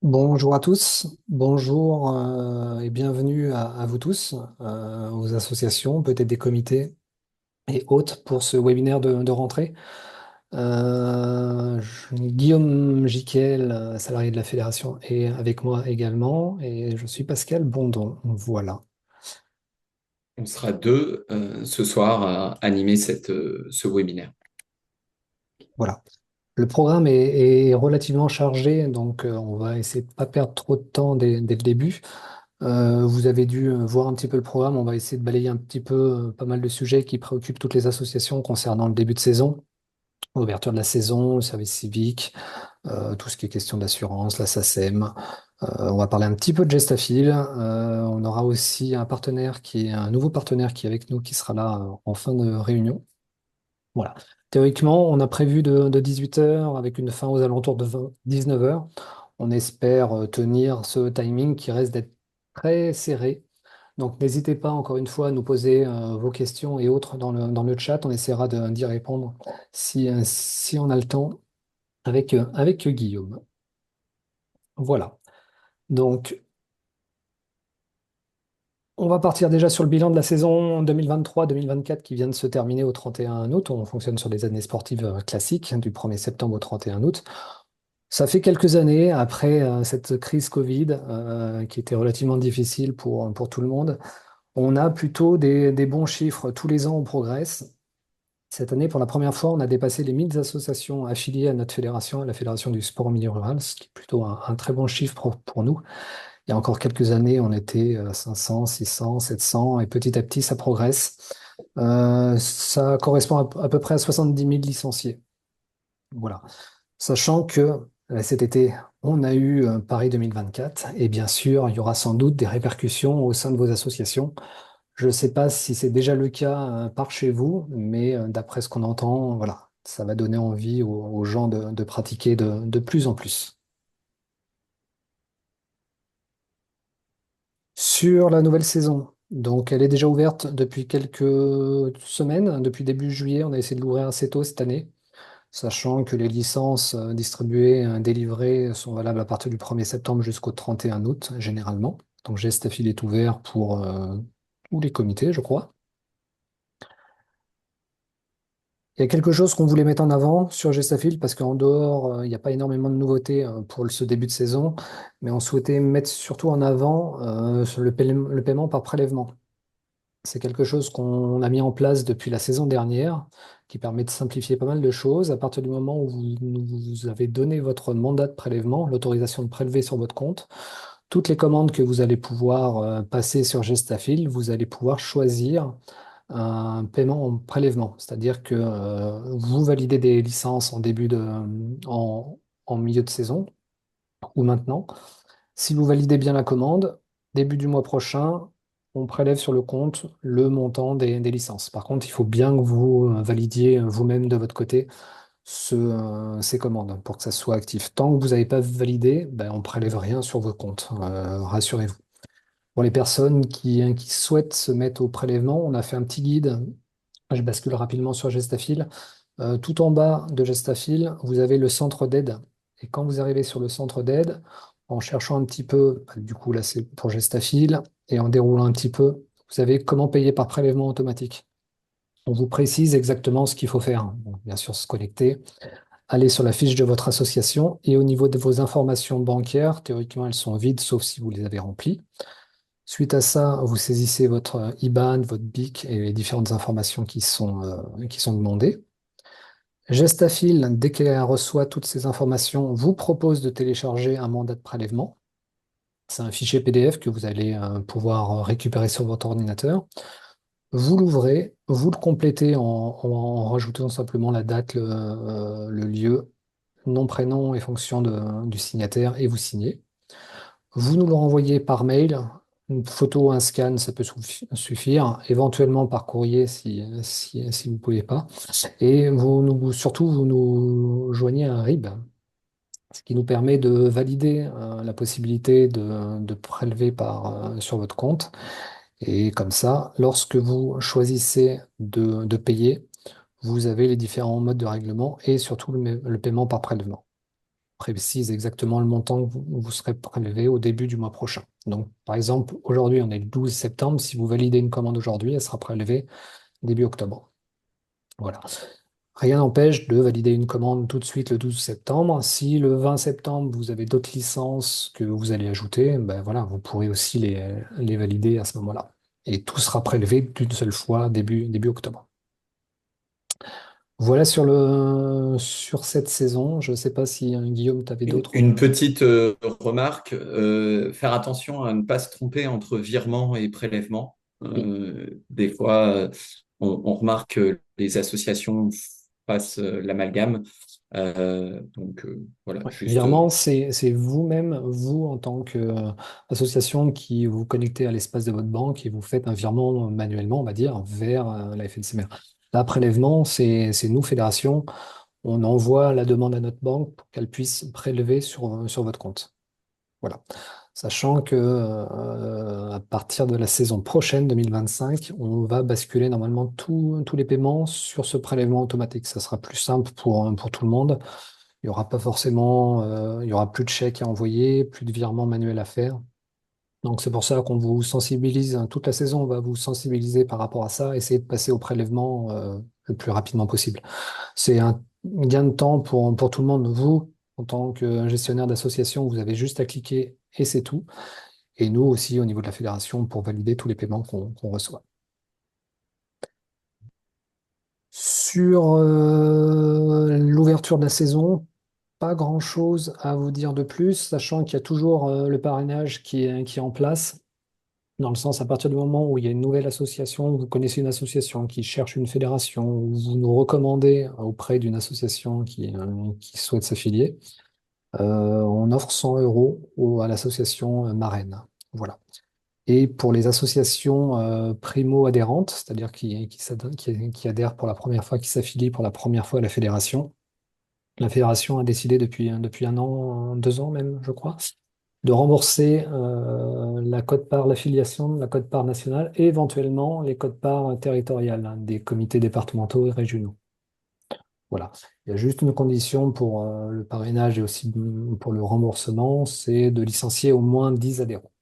Bonjour à tous, bonjour et bienvenue à vous tous, aux associations, peut-être des comités et autres pour ce webinaire de rentrée. Guillaume Jiquel, salarié de la fédération, est avec moi également et je suis Pascal Bondon. Voilà, On sera deux ce soir à animer ce webinaire. voilà. Le programme est relativement chargé, donc on va essayer de ne pas perdre trop de temps dès le début. Vous avez dû voir un petit peu le programme. On va essayer de balayer un petit peu pas mal de sujets qui préoccupent toutes les associations concernant le début de saison, l'ouverture de la saison, le service civique, tout ce qui est question d'assurance, la SACEM. On va parler un petit peu de Gestafil. On aura aussi un partenaire qui est un nouveau partenaire qui est avec nous, qui sera là en fin de réunion. Voilà. Théoriquement, on a prévu de 18 heures avec une fin aux alentours de 19 heures. On espère tenir ce timing qui reste d'être très serré. Donc n'hésitez pas encore une fois à nous poser vos questions et autres dans le chat. On essaiera d'y répondre si on a le temps avec Guillaume. Voilà. Donc on va partir déjà sur le bilan de la saison 2023-2024 qui vient de se terminer au 31 août. On fonctionne sur des années sportives classiques, du 1er septembre au 31 août. Ça fait quelques années après cette crise Covid qui était relativement difficile pour tout le monde. On a plutôt des bons chiffres. Tous les ans, on progresse. Cette année, pour la première fois, on a dépassé les 1000 associations affiliées à notre fédération, à la Fédération du sport en milieu rural, ce qui est plutôt un très bon chiffre pour nous. Il y a encore quelques années, on était 500, 600, 700, et petit à petit, ça progresse. Ça correspond à peu près à 70 000 licenciés. Voilà. Sachant que cet été, on a eu Paris 2024, et bien sûr, il y aura sans doute des répercussions au sein de vos associations. Je ne sais pas si c'est déjà le cas par chez vous, mais d'après ce qu'on entend, voilà, ça va donner envie aux gens de pratiquer de plus en plus. Sur la nouvelle saison, donc elle est déjà ouverte depuis quelques semaines, depuis début juillet, on a essayé de l'ouvrir assez tôt cette année, sachant que les licences distribuées, délivrées sont valables à partir du 1er septembre jusqu'au 31 août, généralement. Donc Gestafil est ouvert pour tous les comités, je crois. Il y a quelque chose qu'on voulait mettre en avant sur Gestafil parce qu'en dehors, il n'y a pas énormément de nouveautés pour ce début de saison, mais on souhaitait mettre surtout en avant sur le paiement par prélèvement. C'est quelque chose qu'on a mis en place depuis la saison dernière, qui permet de simplifier pas mal de choses. À partir du moment où vous avez donné votre mandat de prélèvement, l'autorisation de prélever sur votre compte, toutes les commandes que vous allez pouvoir passer sur Gestafil, vous allez pouvoir choisir un paiement en prélèvement, c'est-à-dire que vous validez des licences en, en milieu de saison ou maintenant. Si vous validez bien la commande, début du mois prochain, on prélève sur le compte le montant des licences. Par contre, il faut bien que vous validiez vous-même de votre côté ces commandes pour que ça soit actif. Tant que vous n'avez pas validé, ben, on ne prélève rien sur vos comptes, rassurez-vous. Pour les personnes qui souhaitent se mettre au prélèvement, on a fait un petit guide. Je bascule rapidement sur Gestafil. Tout en bas de Gestafil, vous avez le centre d'aide. Et quand vous arrivez sur le centre d'aide, en cherchant un petit peu, bah, du coup là c'est pour Gestafil, et en déroulant un petit peu, vous avez comment payer par prélèvement automatique. On vous précise exactement ce qu'il faut faire. Donc, bien sûr, se connecter, aller sur la fiche de votre association, et au niveau de vos informations bancaires, théoriquement elles sont vides, sauf si vous les avez remplies. Suite à ça, vous saisissez votre IBAN, votre BIC et les différentes informations qui sont demandées. Gestafil, dès qu'elle reçoit toutes ces informations, vous propose de télécharger un mandat de prélèvement. C'est un fichier PDF que vous allez pouvoir récupérer sur votre ordinateur. Vous l'ouvrez, vous le complétez en rajoutant simplement la date, le lieu, nom, prénom et fonction du signataire et vous signez. Vous nous le renvoyez par mail. Une photo, un scan, ça peut suffire. Éventuellement par courrier si vous ne pouvez pas. Et surtout, vous nous joignez un RIB, ce qui nous permet de valider la possibilité de prélever sur votre compte. Et comme ça, lorsque vous choisissez de payer, vous avez les différents modes de règlement et surtout le paiement par prélèvement. précise exactement le montant que vous serez prélevé au début du mois prochain. Donc, par exemple, aujourd'hui, on est le 12 septembre. Si vous validez une commande aujourd'hui, elle sera prélevée début octobre. Voilà. Rien n'empêche de valider une commande tout de suite le 12 septembre. Si le 20 septembre, vous avez d'autres licences que vous allez ajouter, ben voilà, vous pourrez aussi les valider à ce moment-là. Et tout sera prélevé d'une seule fois début octobre. Voilà sur cette saison. Je ne sais pas si Guillaume, tu avais d'autres. Une petite remarque, faire attention à ne pas se tromper entre virement et prélèvement. Oui. Des fois, on remarque que les associations fassent l'amalgame. Voilà, Ouais. juste. Virement, c'est vous-même, vous, en tant qu'association, qui vous connectez à l'espace de votre banque et vous faites un virement manuellement, on va dire, vers la FNCMR. Là, prélèvement, c'est nous, fédération, on envoie la demande à notre banque pour qu'elle puisse prélever sur votre compte. Voilà. Sachant que à partir de la saison prochaine, 2025, on va basculer normalement tous les paiements sur ce prélèvement automatique. Ça sera plus simple pour tout le monde. Il y aura pas forcément, il y aura plus de chèques à envoyer, plus de virements manuels à faire. Donc c'est pour ça qu'on vous sensibilise, hein, toute la saison, on va vous sensibiliser par rapport à ça, essayer de passer au prélèvement le plus rapidement possible. C'est un gain de temps pour tout le monde. Vous, en tant que gestionnaire d'association, vous avez juste à cliquer et c'est tout. Et nous aussi, au niveau de la fédération, pour valider tous les paiements qu'on reçoit. Sur l'ouverture de la saison, pas grand-chose à vous dire de plus, sachant qu'il y a toujours le parrainage qui est en place, dans le sens à partir du moment où il y a une nouvelle association, vous connaissez une association qui cherche une fédération, ou vous nous recommandez auprès d'une association qui souhaite s'affilier, on offre 100 euros à l'association marraine. Voilà. Et pour les associations primo-adhérentes, c'est-à-dire qui adhèrent pour la première fois, qui s'affilient pour la première fois à la fédération a décidé depuis un an, 2 ans même, je crois, de rembourser la quote-part, l'affiliation, la quote-part nationale et éventuellement les quotes-part territoriales, hein, des comités départementaux et régionaux. Voilà. Il y a juste une condition pour le parrainage et aussi pour le remboursement, c'est de licencier au moins 10 adhérents.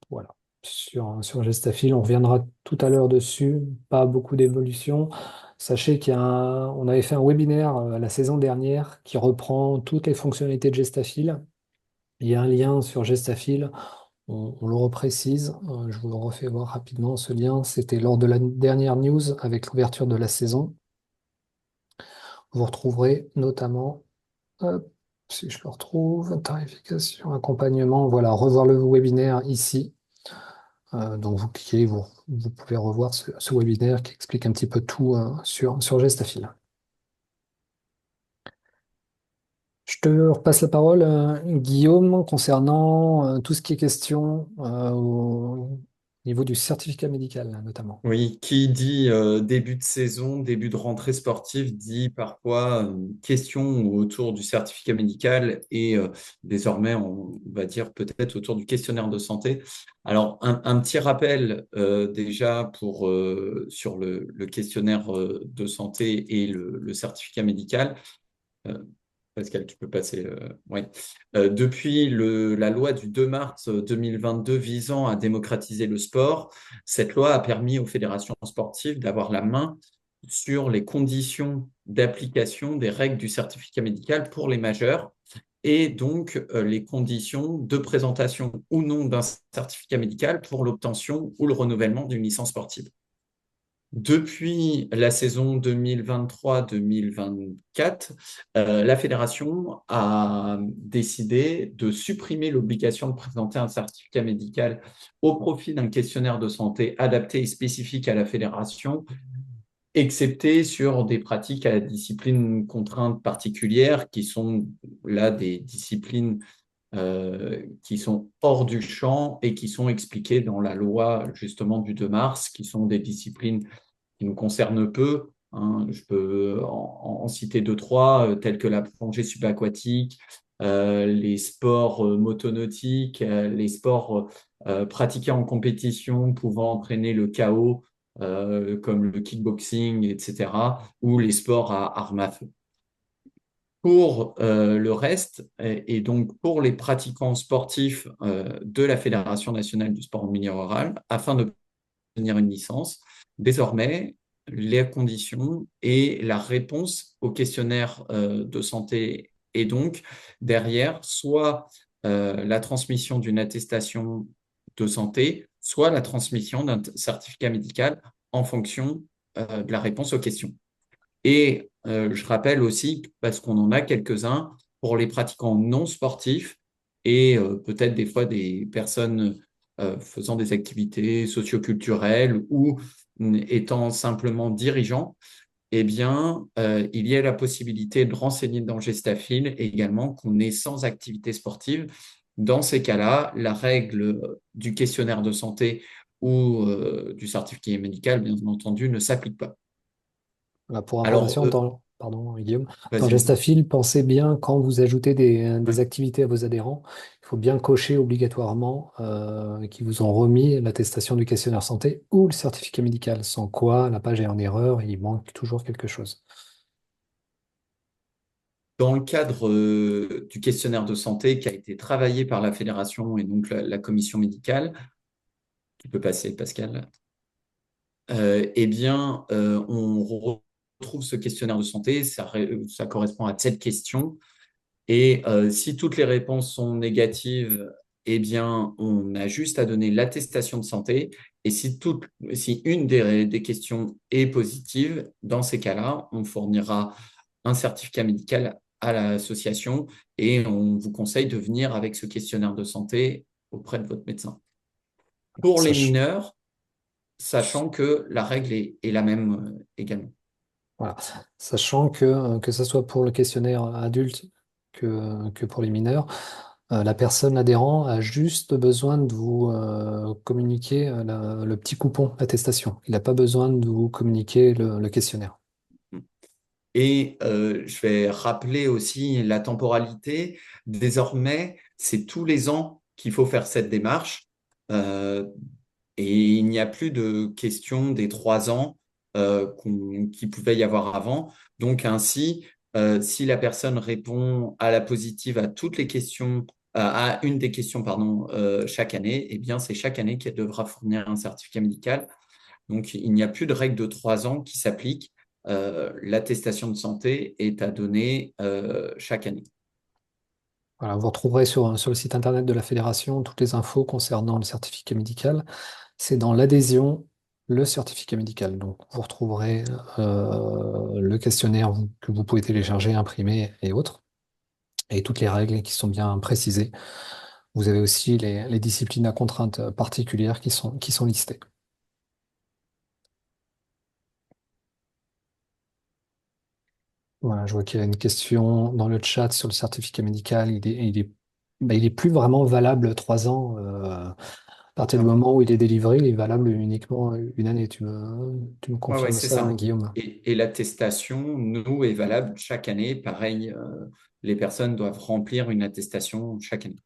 Voilà. Sur Gestafil, on reviendra tout à l'heure dessus, pas beaucoup d'évolution. Sachez on avait fait un webinaire la saison dernière qui reprend toutes les fonctionnalités de Gestafil. Il y a un lien sur Gestafil, on le reprécise, je vous le refais voir rapidement. Ce lien, c'était lors de la dernière news avec l'ouverture de la saison. Vous retrouverez notamment, hop, si je le retrouve, tarification, accompagnement, voilà, revoir le webinaire ici. Donc vous cliquez, vous pouvez revoir ce webinaire qui explique un petit peu tout sur Gestafil. Je te repasse la parole, Guillaume, concernant tout ce qui est question au niveau du certificat médical, là, notamment. Oui, qui dit début de saison, début de rentrée sportive, dit parfois question autour du certificat médical et désormais, on va dire peut-être autour du questionnaire de santé. Alors, un petit rappel déjà sur le questionnaire de santé et le certificat médical. Euh, Pascal, tu peux passer. Oui. Depuis la loi du 2 mars 2022 visant à démocratiser le sport, cette loi a permis aux fédérations sportives d'avoir la main sur les conditions d'application des règles du certificat médical pour les majeurs et donc les conditions de présentation ou non d'un certificat médical pour l'obtention ou le renouvellement d'une licence sportive. Depuis la saison 2023-2024, la fédération a décidé de supprimer l'obligation de présenter un certificat médical au profit d'un questionnaire de santé adapté et spécifique à la fédération, excepté sur des pratiques à la discipline contrainte particulière, qui sont là des disciplines qui sont hors du champ et qui sont expliquées dans la loi justement du 2 mars, qui sont des disciplines qui nous concernent peu. Hein. Je peux en citer deux, trois, tels que la plongée subaquatique, les sports motonautiques, les sports pratiqués en compétition pouvant entraîner le chaos, comme le kickboxing, etc., ou les sports à armes à feu. Pour le reste, et donc pour les pratiquants sportifs de la Fédération nationale du sport en milieu rural, afin de obtenir une licence, désormais, les conditions et la réponse au questionnaire de santé et donc derrière, soit la transmission d'une attestation de santé, soit la transmission d'un certificat médical en fonction de la réponse aux questions. Et je rappelle aussi, parce qu'on en a quelques-uns, pour les pratiquants non sportifs et peut-être des fois des personnes faisant des activités socioculturelles ou étant simplement dirigeants, eh bien, il y a la possibilité de renseigner dans Gestafil également qu'on est sans activité sportive. Dans ces cas-là, la règle du questionnaire de santé ou du certificat médical, bien entendu, ne s'applique pas. Voilà, pour Alors, information, pardon, Guillaume, dans vas-y, vas-y. Gestafil, pensez bien quand vous ajoutez des activités à vos adhérents, il faut bien cocher obligatoirement qu'ils vous ont remis l'attestation du questionnaire santé ou le certificat médical, sans quoi la page est en erreur et il manque toujours quelque chose. Dans le cadre du questionnaire de santé qui a été travaillé par la fédération et donc la commission médicale, qui peut passer, Pascal, eh bien, on retrouve ce questionnaire de santé, ça correspond à 7 questions. Et si toutes les réponses sont négatives, eh bien, on a juste à donner l'attestation de santé. Et si une des questions est positive, dans ces cas-là, on fournira un certificat médical à l'association et on vous conseille de venir avec ce questionnaire de santé auprès de votre médecin. Pour les Sach- mineurs, sachant que la règle est la même également. voilà. Sachant que ce soit pour le questionnaire adulte que pour les mineurs, la personne adhérent a juste besoin de vous communiquer le petit coupon attestation. Il n'a pas besoin de vous communiquer le questionnaire. Et je vais rappeler aussi la temporalité. Désormais, c'est tous les ans qu'il faut faire cette démarche. Euh, et il n'y a plus de question des 3 ans qu'il pouvait y avoir avant. Donc ainsi, si la personne répond à la positive à toutes les questions, à une des questions, pardon, chaque année, eh bien c'est chaque année qu'elle devra fournir un certificat médical. Donc, il n'y a plus de règle de 3 ans qui s'applique. L'attestation de santé est à donner chaque année. Voilà, vous retrouverez sur le site internet de la fédération toutes les infos concernant le certificat médical. C'est dans l'adhésion, le certificat médical. Donc, vous retrouverez le questionnaire que vous pouvez télécharger, imprimer et autres, et toutes les règles qui sont bien précisées. Vous avez aussi les disciplines à contraintes particulières qui sont listées. Voilà, je vois qu'il y a une question dans le chat sur le certificat médical. Il est plus vraiment valable 3 ans. À partir du D'accord. moment où il est délivré, il est valable uniquement une année. Tu me Ouais, ouais, confirmes c'est ça, hein, ça. Guillaume? Et l'attestation, nous, est valable chaque année. Pareil, les personnes doivent remplir une attestation chaque année.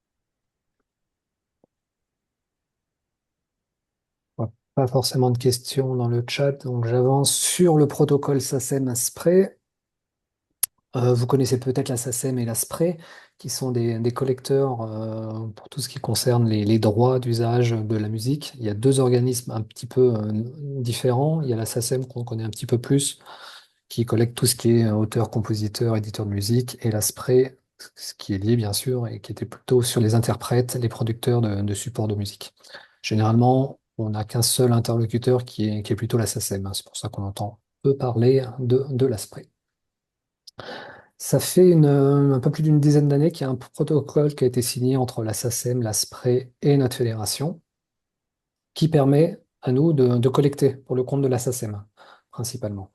Ouais, pas forcément de questions dans le chat, donc j'avance sur le protocole SACEM-SPRAY. Vous connaissez peut-être la SACEM et la SPRAY, qui sont des collecteurs pour tout ce qui concerne les droits d'usage de la musique. Il y a deux organismes un petit peu différents. Il y a la SACEM qu'on connaît un petit peu plus, qui collecte tout ce qui est auteur, compositeur, éditeur de musique, et la SPRAY, ce qui est lié bien sûr, et qui était plutôt sur les interprètes, les producteurs de supports de musique. Généralement, on n'a qu'un seul interlocuteur qui est plutôt la SACEM, hein. C'est pour ça qu'on entend peu parler de la SPRAY. Ça fait un peu plus d'une dizaine d'années qu'il y a un protocole qui a été signé entre la SACEM, la SPRAY et notre fédération, qui permet à nous de collecter pour le compte de la SACEM, principalement.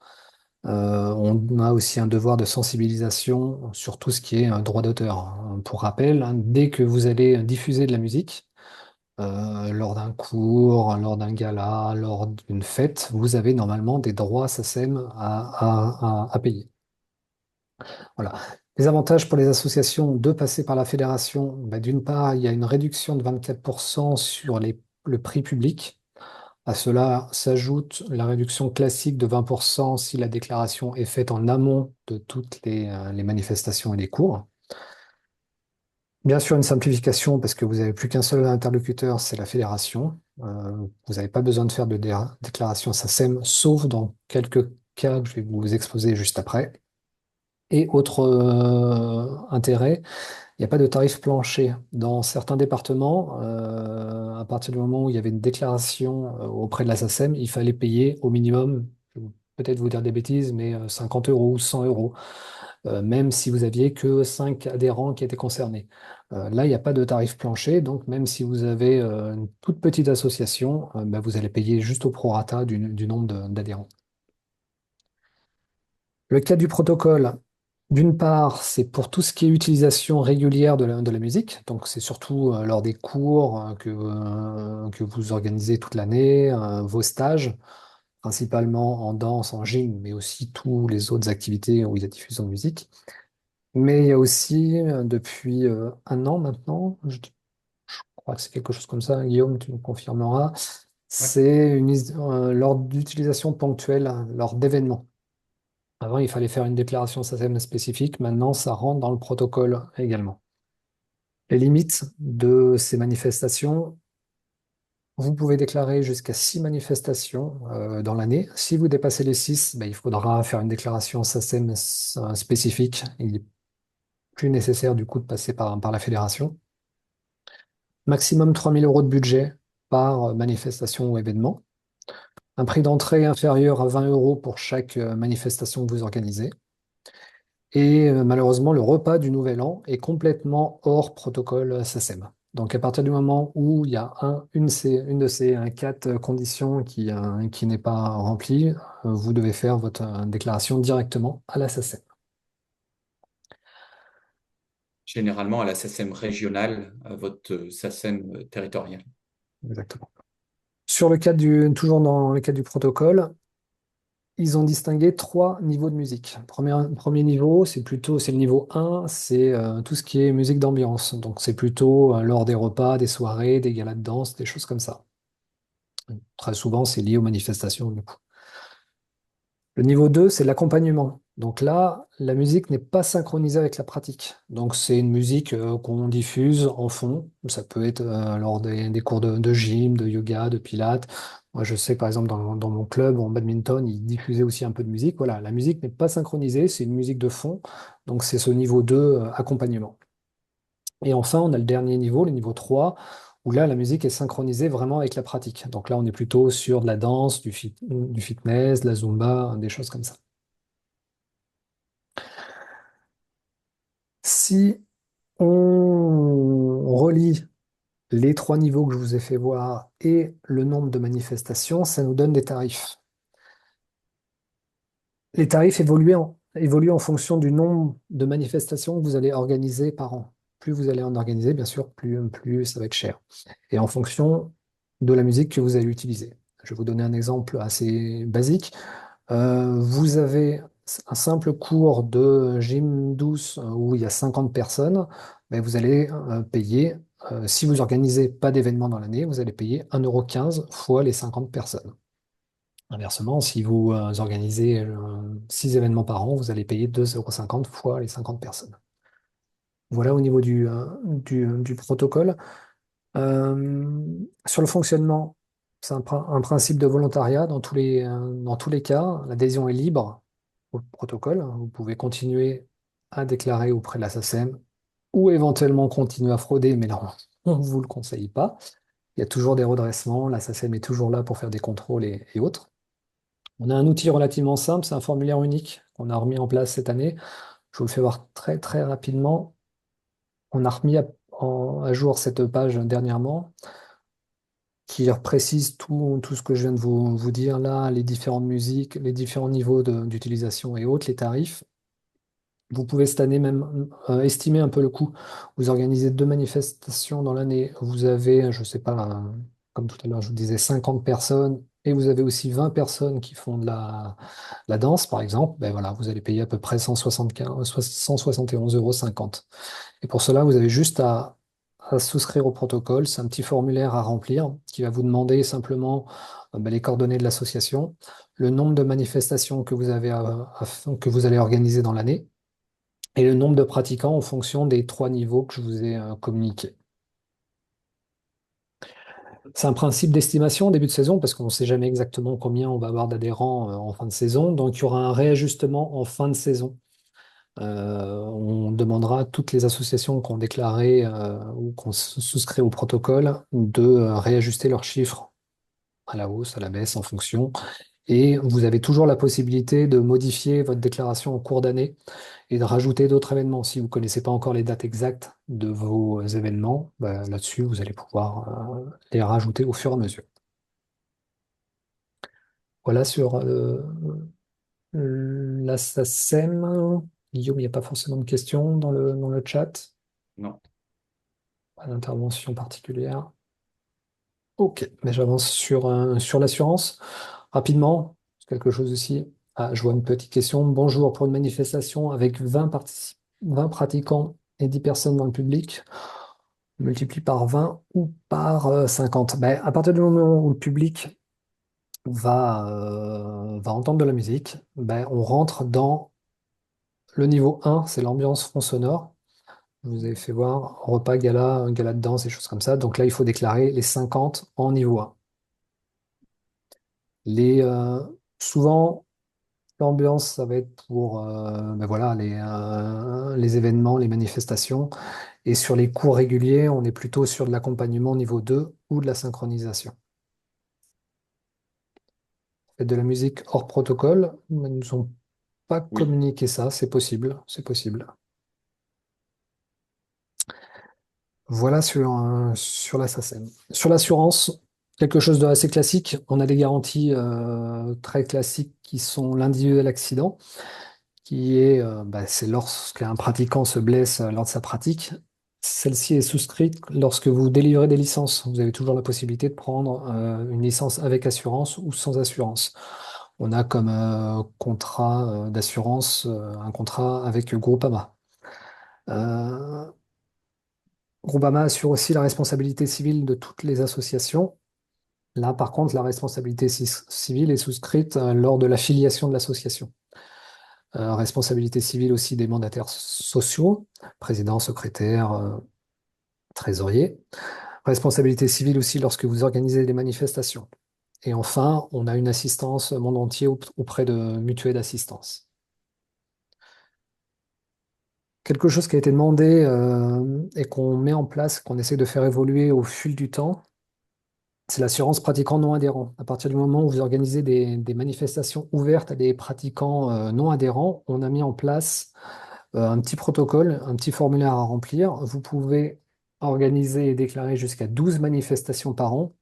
On a aussi un devoir de sensibilisation sur tout ce qui est droit d'auteur, hein. Pour rappel, hein, dès que vous allez diffuser de la musique, lors d'un cours, lors d'un gala, lors d'une fête, vous avez normalement des droits SACEM à payer. Voilà. Les avantages pour les associations de passer par la fédération, bah, d'une part, il y a une réduction de 24% sur le prix public, À cela s'ajoute la réduction classique de 20% si la déclaration est faite en amont de toutes les manifestations et les cours. Bien sûr, une simplification parce que vous n'avez plus qu'un seul interlocuteur, c'est la fédération. Vous n'avez pas besoin de faire de déclaration SACEM, sauf dans quelques cas que je vais vous exposer juste après. Et autre intérêt, il n'y a pas de tarif plancher. Dans certains départements, à partir du moment où il y avait une déclaration auprès de la SACEM, il fallait payer au minimum, je vais peut-être vous dire des bêtises, mais 50 euros ou 100 euros, même si vous aviez que 5 adhérents qui étaient concernés. Là, il n'y a pas de tarif plancher, donc même si vous avez une toute petite association, bah, vous allez payer juste au prorata du nombre d'adhérents. Le cas du protocole, d'une part, c'est pour tout ce qui est utilisation régulière de la musique. Donc, c'est surtout lors des cours que vous organisez toute l'année, vos stages, principalement en danse, en gym, mais aussi toutes les autres activités où il y a diffusion de musique. Mais il y a aussi, depuis un an maintenant, je crois que c'est quelque chose comme ça, Guillaume, tu me confirmeras, Ouais. c'est lors d'utilisation ponctuelle, lors d'événements. Avant, il fallait faire une déclaration SACEM spécifique. Maintenant, ça rentre dans le protocole également. Les limites de ces manifestations, vous pouvez déclarer jusqu'à 6 manifestations dans l'année. Si vous dépassez les 6, ben, il faudra faire une déclaration SACEM spécifique. Il est plus nécessaire du coup de passer par la fédération. Maximum 3 000 € de budget par manifestation ou événement. Un prix d'entrée inférieur à 20 € pour chaque manifestation que vous organisez. Et malheureusement, le repas du Nouvel An est complètement hors protocole SACEM. Donc, à partir du moment où il y a une de ces quatre conditions qui n'est pas remplie, vous devez faire votre déclaration directement à la SACEM. Généralement à la SACEM régionale, à votre SACEM territorial. Exactement. Toujours dans le cadre du protocole, ils ont distingué 3 niveaux de musique. Premier niveau, c'est le niveau 1, c'est tout ce qui est musique d'ambiance. Donc, c'est plutôt lors des repas, des soirées, des galas de danse, des choses comme ça. Très souvent, c'est lié aux manifestations, du coup. Le niveau 2, c'est l'accompagnement. Donc là, la musique n'est pas synchronisée avec la pratique. Donc c'est une musique qu'on diffuse en fond. Ça peut être lors des cours de gym, de yoga, de pilates. Moi, je sais que par exemple, dans mon club en badminton, ils diffusaient aussi un peu de musique. Voilà, la musique n'est pas synchronisée, c'est une musique de fond. Donc c'est ce niveau 2, accompagnement. Et enfin, on a le dernier niveau, le niveau 3, où là, la musique est synchronisée vraiment avec la pratique. Donc là, on est plutôt sur de la danse, du fitness, de la zumba, des choses comme ça. Si on relie les 3 niveaux que je vous ai fait voir et le nombre de manifestations, ça nous donne des tarifs. Les tarifs évoluent en fonction du nombre de manifestations que vous allez organiser par an. Plus vous allez en organiser, bien sûr, plus ça va être cher. Et en fonction de la musique que vous allez utiliser. Je vais vous donner un exemple assez basique. Vous avez un simple cours de gym douce où il y a 50 personnes, mais vous allez payer, si vous organisez pas d'événements dans l'année, vous allez payer 1,15 € fois les 50 personnes. Inversement, si vous organisez 6 événements par an, vous allez payer 2,50 € fois les 50 personnes. Voilà au niveau du protocole. Sur le fonctionnement, c'est un principe de volontariat dans tous les cas. L'adhésion est libre au protocole. Vous pouvez continuer à déclarer auprès de la SACEM ou éventuellement continuer à frauder, mais là, on ne vous le conseille pas. Il y a toujours des redressements. La SACEM est toujours là pour faire des contrôles et autres. On a un outil relativement simple, c'est un formulaire unique qu'on a remis en place cette année. Je vous le fais voir très très rapidement. On a remis à jour cette page dernièrement qui précise tout ce que je viens de vous dire là, les différentes musiques, les différents niveaux d'utilisation et autres, les tarifs. Vous pouvez cette année même estimer un peu le coût. Vous organisez 2 manifestations dans l'année. Vous avez, je ne sais pas, comme tout à l'heure, je vous disais 50 personnes et vous avez aussi 20 personnes qui font de la danse, par exemple. Ben voilà, vous allez payer à peu près 171,50 €. Et pour cela, vous avez juste à à souscrire au protocole. C'est un petit formulaire à remplir qui va vous demander simplement les coordonnées de l'association, le nombre de manifestations que vous avez que vous allez organiser dans l'année et le nombre de pratiquants en fonction des trois niveaux que je vous ai communiqués. C'est un principe d'estimation au début de saison parce qu'on ne sait jamais exactement combien on va avoir d'adhérents en fin de saison. Donc, il y aura un réajustement en fin de saison. On demandera à toutes les associations qui ont déclaré ou qui ont souscrit au protocole de réajuster leurs chiffres à la hausse, à la baisse en fonction. Et vous avez toujours la possibilité de modifier votre déclaration en cours d'année et de rajouter d'autres événements. Si vous ne connaissez pas encore les dates exactes de vos événements, là-dessus, vous allez pouvoir les rajouter au fur et à mesure. Voilà sur la SACEM. Guillaume, il n'y a pas forcément de questions dans le chat. Non. Pas d'intervention particulière. Ok, mais j'avance sur l'assurance. Rapidement, quelque chose aussi. Ah, je vois une petite question. Bonjour, pour une manifestation avec 20 pratiquants et 10 personnes dans le public, on multiplie par 20 ou par 50. Ben, à partir du moment où le public va entendre de la musique, ben, on rentre dans le niveau 1, c'est l'ambiance fond sonore. Je vous avez fait voir repas, gala, gala de danse, des choses comme ça. Donc là, il faut déclarer les 50 en niveau 1. Les, souvent, l'ambiance, ça va être pour voilà, les événements, les manifestations. Et sur les cours réguliers, on est plutôt sur de l'accompagnement niveau 2 ou de la synchronisation. Faites de la musique hors protocole, mais ils ne nous ont pas Oui. communiqué ça, c'est possible, c'est possible. Voilà sur la SACEM. Sur l'assurance, quelque chose de assez classique. On a des garanties très classiques qui sont l'individuel accident, qui est, c'est lorsqu'un pratiquant se blesse lors de sa pratique. Celle-ci est souscrite lorsque vous délivrez des licences. Vous avez toujours la possibilité de prendre une licence avec assurance ou sans assurance. On a comme contrat d'assurance un contrat avec Groupama. Euh, Groupama assure aussi la responsabilité civile de toutes les associations. Là, par contre, la responsabilité civile est souscrite lors de l'affiliation de l'association. Responsabilité civile aussi des mandataires sociaux, président, secrétaire, trésorier. Responsabilité civile aussi lorsque vous organisez des manifestations. Et enfin, on a une assistance monde entier auprès de mutuelles d'assistance. Quelque chose qui a été demandé et qu'on met en place, qu'on essaie de faire évoluer au fil du temps, c'est l'assurance pratiquant non adhérent. À partir du moment où vous organisez des manifestations ouvertes à des pratiquants non adhérents, on a mis en place un petit protocole, un petit formulaire à remplir. Vous pouvez organiser et déclarer jusqu'à 12 manifestations par an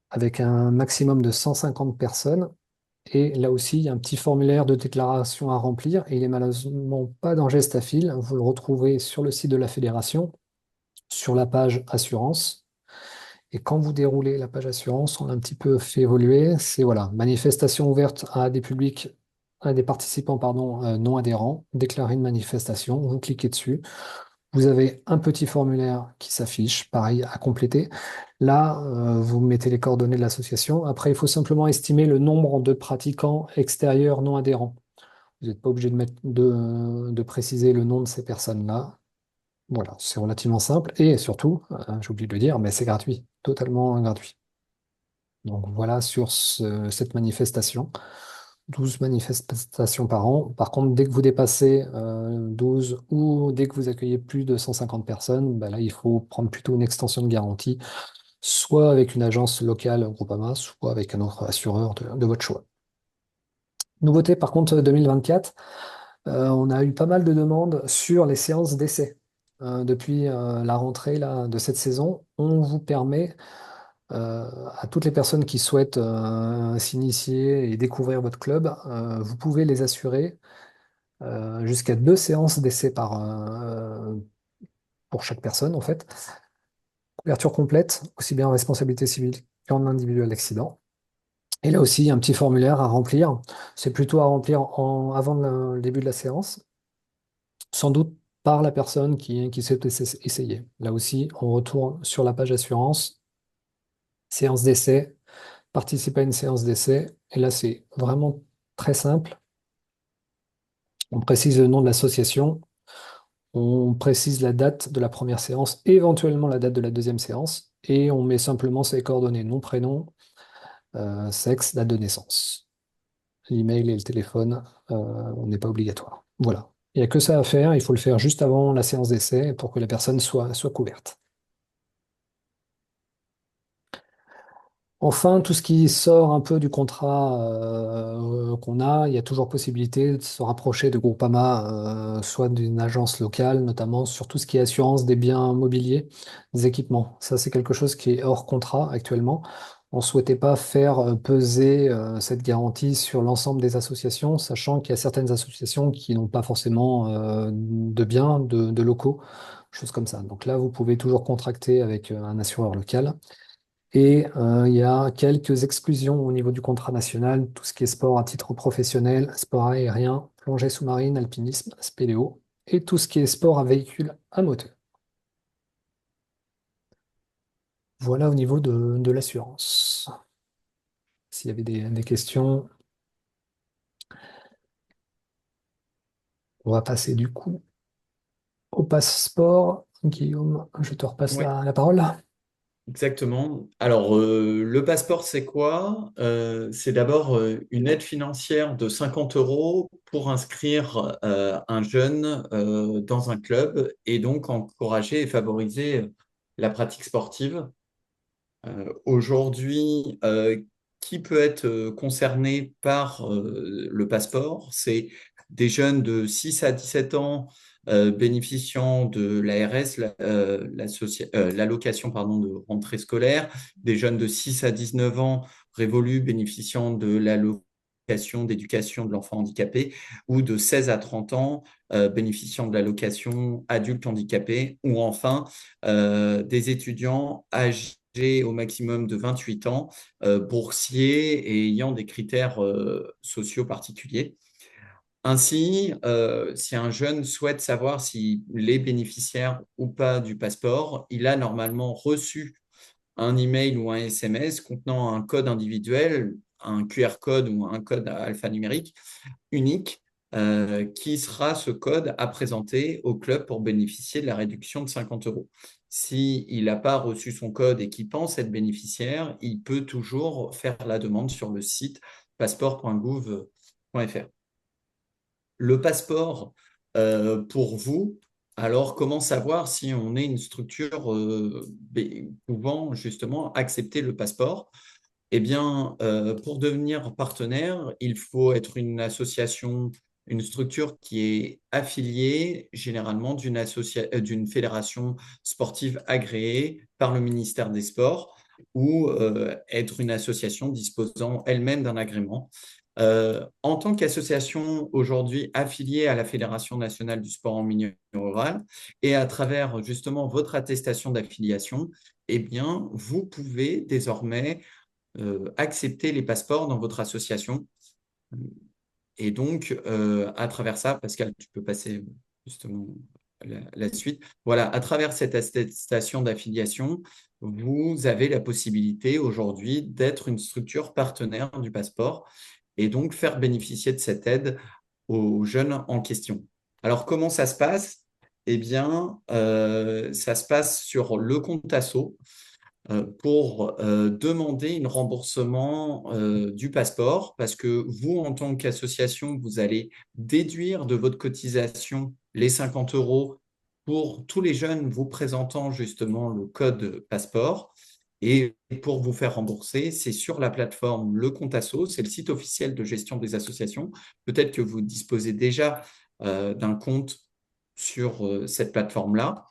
avec un maximum de 150 personnes. Et là aussi, il y a un petit formulaire de déclaration à remplir et il n'est malheureusement pas dans Gestafil. Vous le retrouvez sur le site de la fédération, sur la page assurance. Et quand vous déroulez la page assurance, on a un petit peu fait évoluer. C'est voilà, manifestation ouverte à des publics, à des participants pardon, non adhérents. Déclarer une manifestation, vous cliquez dessus. Vous avez un petit formulaire qui s'affiche, pareil, à compléter. Là, vous mettez les coordonnées de l'association. Après, il faut simplement estimer le nombre de pratiquants extérieurs non adhérents. Vous n'êtes pas obligé de préciser le nom de ces personnes-là. Voilà, c'est relativement simple. Et surtout, j'ai oublié de le dire, mais c'est gratuit, totalement gratuit. Donc voilà sur cette manifestation. 12 manifestations par an. Par contre, dès que vous dépassez 12 ou dès que vous accueillez plus de 150 personnes, là, il faut prendre plutôt une extension de garantie, soit avec une agence locale Groupama, soit avec un autre assureur de votre choix. Nouveauté, par contre, 2024, on a eu pas mal de demandes sur les séances d'essai. Depuis la rentrée là, de cette saison, on vous permet à toutes les personnes qui souhaitent s'initier et découvrir votre club, vous pouvez les assurer jusqu'à 2 séances d'essai pour chaque personne, en fait. Couverture complète, aussi bien en responsabilité civile qu'en individuel d'accident. Et là aussi, il y a un petit formulaire à remplir. C'est plutôt à remplir avant le début de la séance. Sans doute par la personne qui s'est essayée. Là aussi, on retourne sur la page assurance, séance d'essai, participer à une séance d'essai. Et là, c'est vraiment très simple. On précise le nom de l'association, on précise la date de la première séance, éventuellement la date de la deuxième séance, et on met simplement ses coordonnées, nom, prénom, sexe, date de naissance. L'email et le téléphone, on n'est pas obligatoire. Voilà. Il n'y a que ça à faire, il faut le faire juste avant la séance d'essai pour que la personne soit couverte. Enfin, tout ce qui sort un peu du contrat qu'on a, il y a toujours possibilité de se rapprocher de Groupama, soit d'une agence locale, notamment sur tout ce qui est assurance des biens mobiliers, des équipements. Ça, c'est quelque chose qui est hors contrat actuellement. On ne souhaitait pas faire peser cette garantie sur l'ensemble des associations, sachant qu'il y a certaines associations qui n'ont pas forcément de biens, de locaux, choses comme ça. Donc là, vous pouvez toujours contracter avec un assureur local. Et il y a quelques exclusions au niveau du contrat national, tout ce qui est sport à titre professionnel, sport aérien, plongée sous-marine, alpinisme, spéléo, et tout ce qui est sport à véhicule à moteur. Voilà au niveau de l'assurance. S'il y avait des questions, on va passer du coup au passeport. Guillaume, je te repasse Oui, la parole. exactement. Alors, le passeport, c'est quoi? C'est d'abord une aide financière de 50 euros pour inscrire un jeune dans un club et donc encourager et favoriser la pratique sportive. Aujourd'hui, qui peut être concerné par le passeport? C'est des jeunes de 6 à 17 ans bénéficiant de l'ARS, l'allocation pardon, de rentrée scolaire, des jeunes de 6 à 19 ans révolus bénéficiant de l'allocation d'éducation de l'enfant handicapé, ou de 16 à 30 ans bénéficiant de l'allocation adulte handicapé, ou enfin des étudiants âgés au maximum de 28 ans, boursiers et ayant des critères sociaux particuliers. Ainsi, si un jeune souhaite savoir s'il est bénéficiaire ou pas du passeport, il a normalement reçu un email ou un SMS contenant un code individuel, un QR code ou un code alphanumérique unique, qui sera ce code à présenter au club pour bénéficier de la réduction de 50 euros. S'il n'a pas reçu son code et qu'il pense être bénéficiaire, il peut toujours faire la demande sur le site passeport.gouv.fr. Le passeport, pour vous, alors comment savoir si on est une structure pouvant justement accepter le passeport? Eh bien, pour devenir partenaire, il faut être une association, une structure qui est affiliée généralement d'une fédération sportive agréée par le ministère des Sports, ou être une association disposant elle-même d'un agrément. En tant qu'association aujourd'hui affiliée à la Fédération nationale du sport en milieu rural, et à travers justement votre attestation d'affiliation, eh bien, vous pouvez désormais accepter les passeports dans votre association. Et donc, à travers ça, Pascal, tu peux passer justement la suite. Voilà, à travers cette attestation d'affiliation, vous avez la possibilité aujourd'hui d'être une structure partenaire du passeport et donc faire bénéficier de cette aide aux jeunes en question. Alors, comment ça se passe? Eh bien, ça se passe sur le compte asso pour demander un remboursement du passeport, parce que vous, en tant qu'association, vous allez déduire de votre cotisation les 50 euros pour tous les jeunes vous présentant justement le code passeport. Et pour vous faire rembourser, c'est sur la plateforme Le Compte Asso, c'est le site officiel de gestion des associations. Peut-être que vous disposez déjà d'un compte sur cette plateforme-là.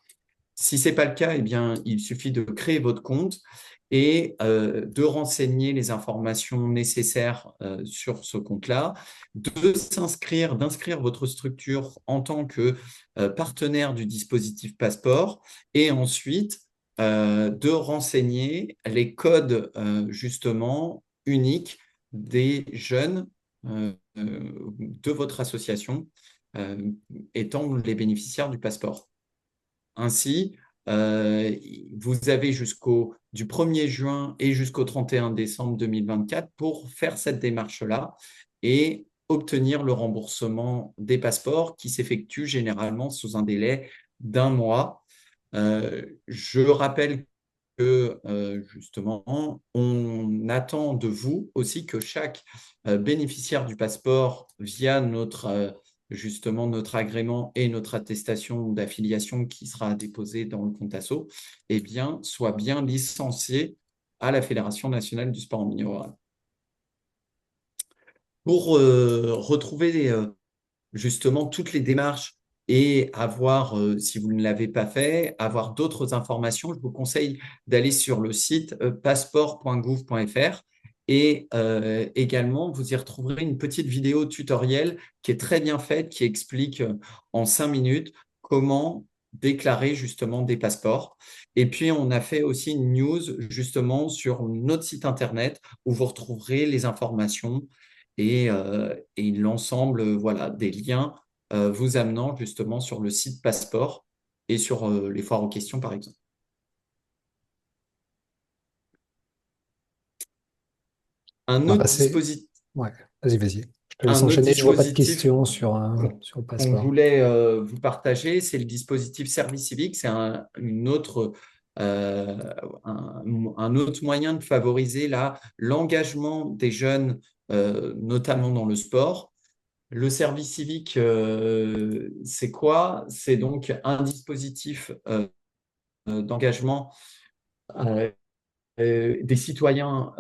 Si ce n'est pas le cas, eh bien, il suffit de créer votre compte et de renseigner les informations nécessaires sur ce compte-là, d'inscrire votre structure en tant que partenaire du dispositif Passeport, et ensuite de renseigner les codes justement uniques des jeunes de votre association euh, étant les bénéficiaires du passeport. Ainsi, vous avez du 1er juin et jusqu'au 31 décembre 2024 pour faire cette démarche-là et obtenir le remboursement des passeports qui s'effectue généralement sous un délai d'un mois. Je rappelle que justement, on attend de vous aussi que chaque bénéficiaire du passeport, via justement notre agrément et notre attestation d'affiliation qui sera déposée dans le compte asso, eh bien, soit bien licencié à la Fédération nationale du sport en milieu rural. Pour retrouver justement toutes les démarches et avoir, si vous ne l'avez pas fait, avoir d'autres informations, je vous conseille d'aller sur le site passeport.gouv.fr et également, vous y retrouverez une petite vidéo tutoriel qui est très bien faite, qui explique en 5 minutes comment déclarer justement des passeports. Et puis, on a fait aussi une news justement sur notre site internet où vous retrouverez les informations et l'ensemble voilà, des liens vous amenant justement sur le site Passeport et sur les foires aux questions, par exemple. Un On va autre passer. dispositif, Ouais, vas-y. Je te laisse un autre enchaîner. Je vois pas de dispositif questions sur le qu'on passeport. voulait vous partager, c'est le dispositif Service Civique. C'est euh, un, un autre moyen de favoriser l'engagement des jeunes, notamment dans le sport. Le service civique, c'est quoi? C'est donc un dispositif d'engagement euh, des citoyens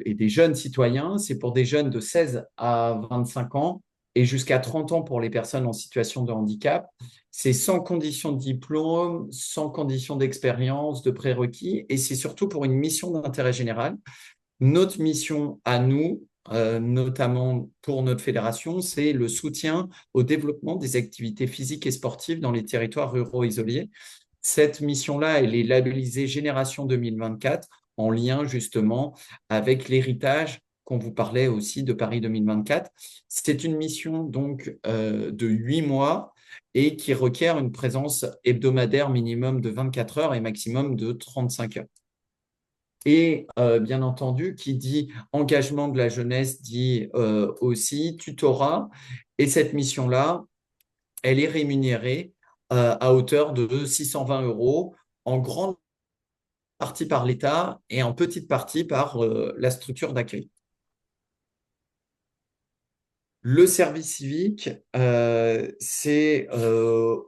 et des jeunes citoyens. C'est pour des jeunes de 16 à 25 ans et jusqu'à 30 ans pour les personnes en situation de handicap. C'est sans condition de diplôme, sans condition d'expérience, de prérequis, et c'est surtout pour une mission d'intérêt général. Notre mission à nous, notamment pour notre fédération, c'est le soutien au développement des activités physiques et sportives dans les territoires ruraux isolés. Cette mission-là, elle est labellisée Génération 2024 en lien justement avec l'héritage qu'on vous parlait aussi de Paris 2024. C'est une mission donc de 8 mois et qui requiert une présence hebdomadaire minimum de 24 heures et maximum de 35 heures. Et bien entendu, qui dit engagement de la jeunesse dit aussi tutorat. Et cette mission-là, elle est rémunérée à hauteur de 620 euros, en grande partie par l'État et en petite partie par la structure d'accueil. Le service civique, c'est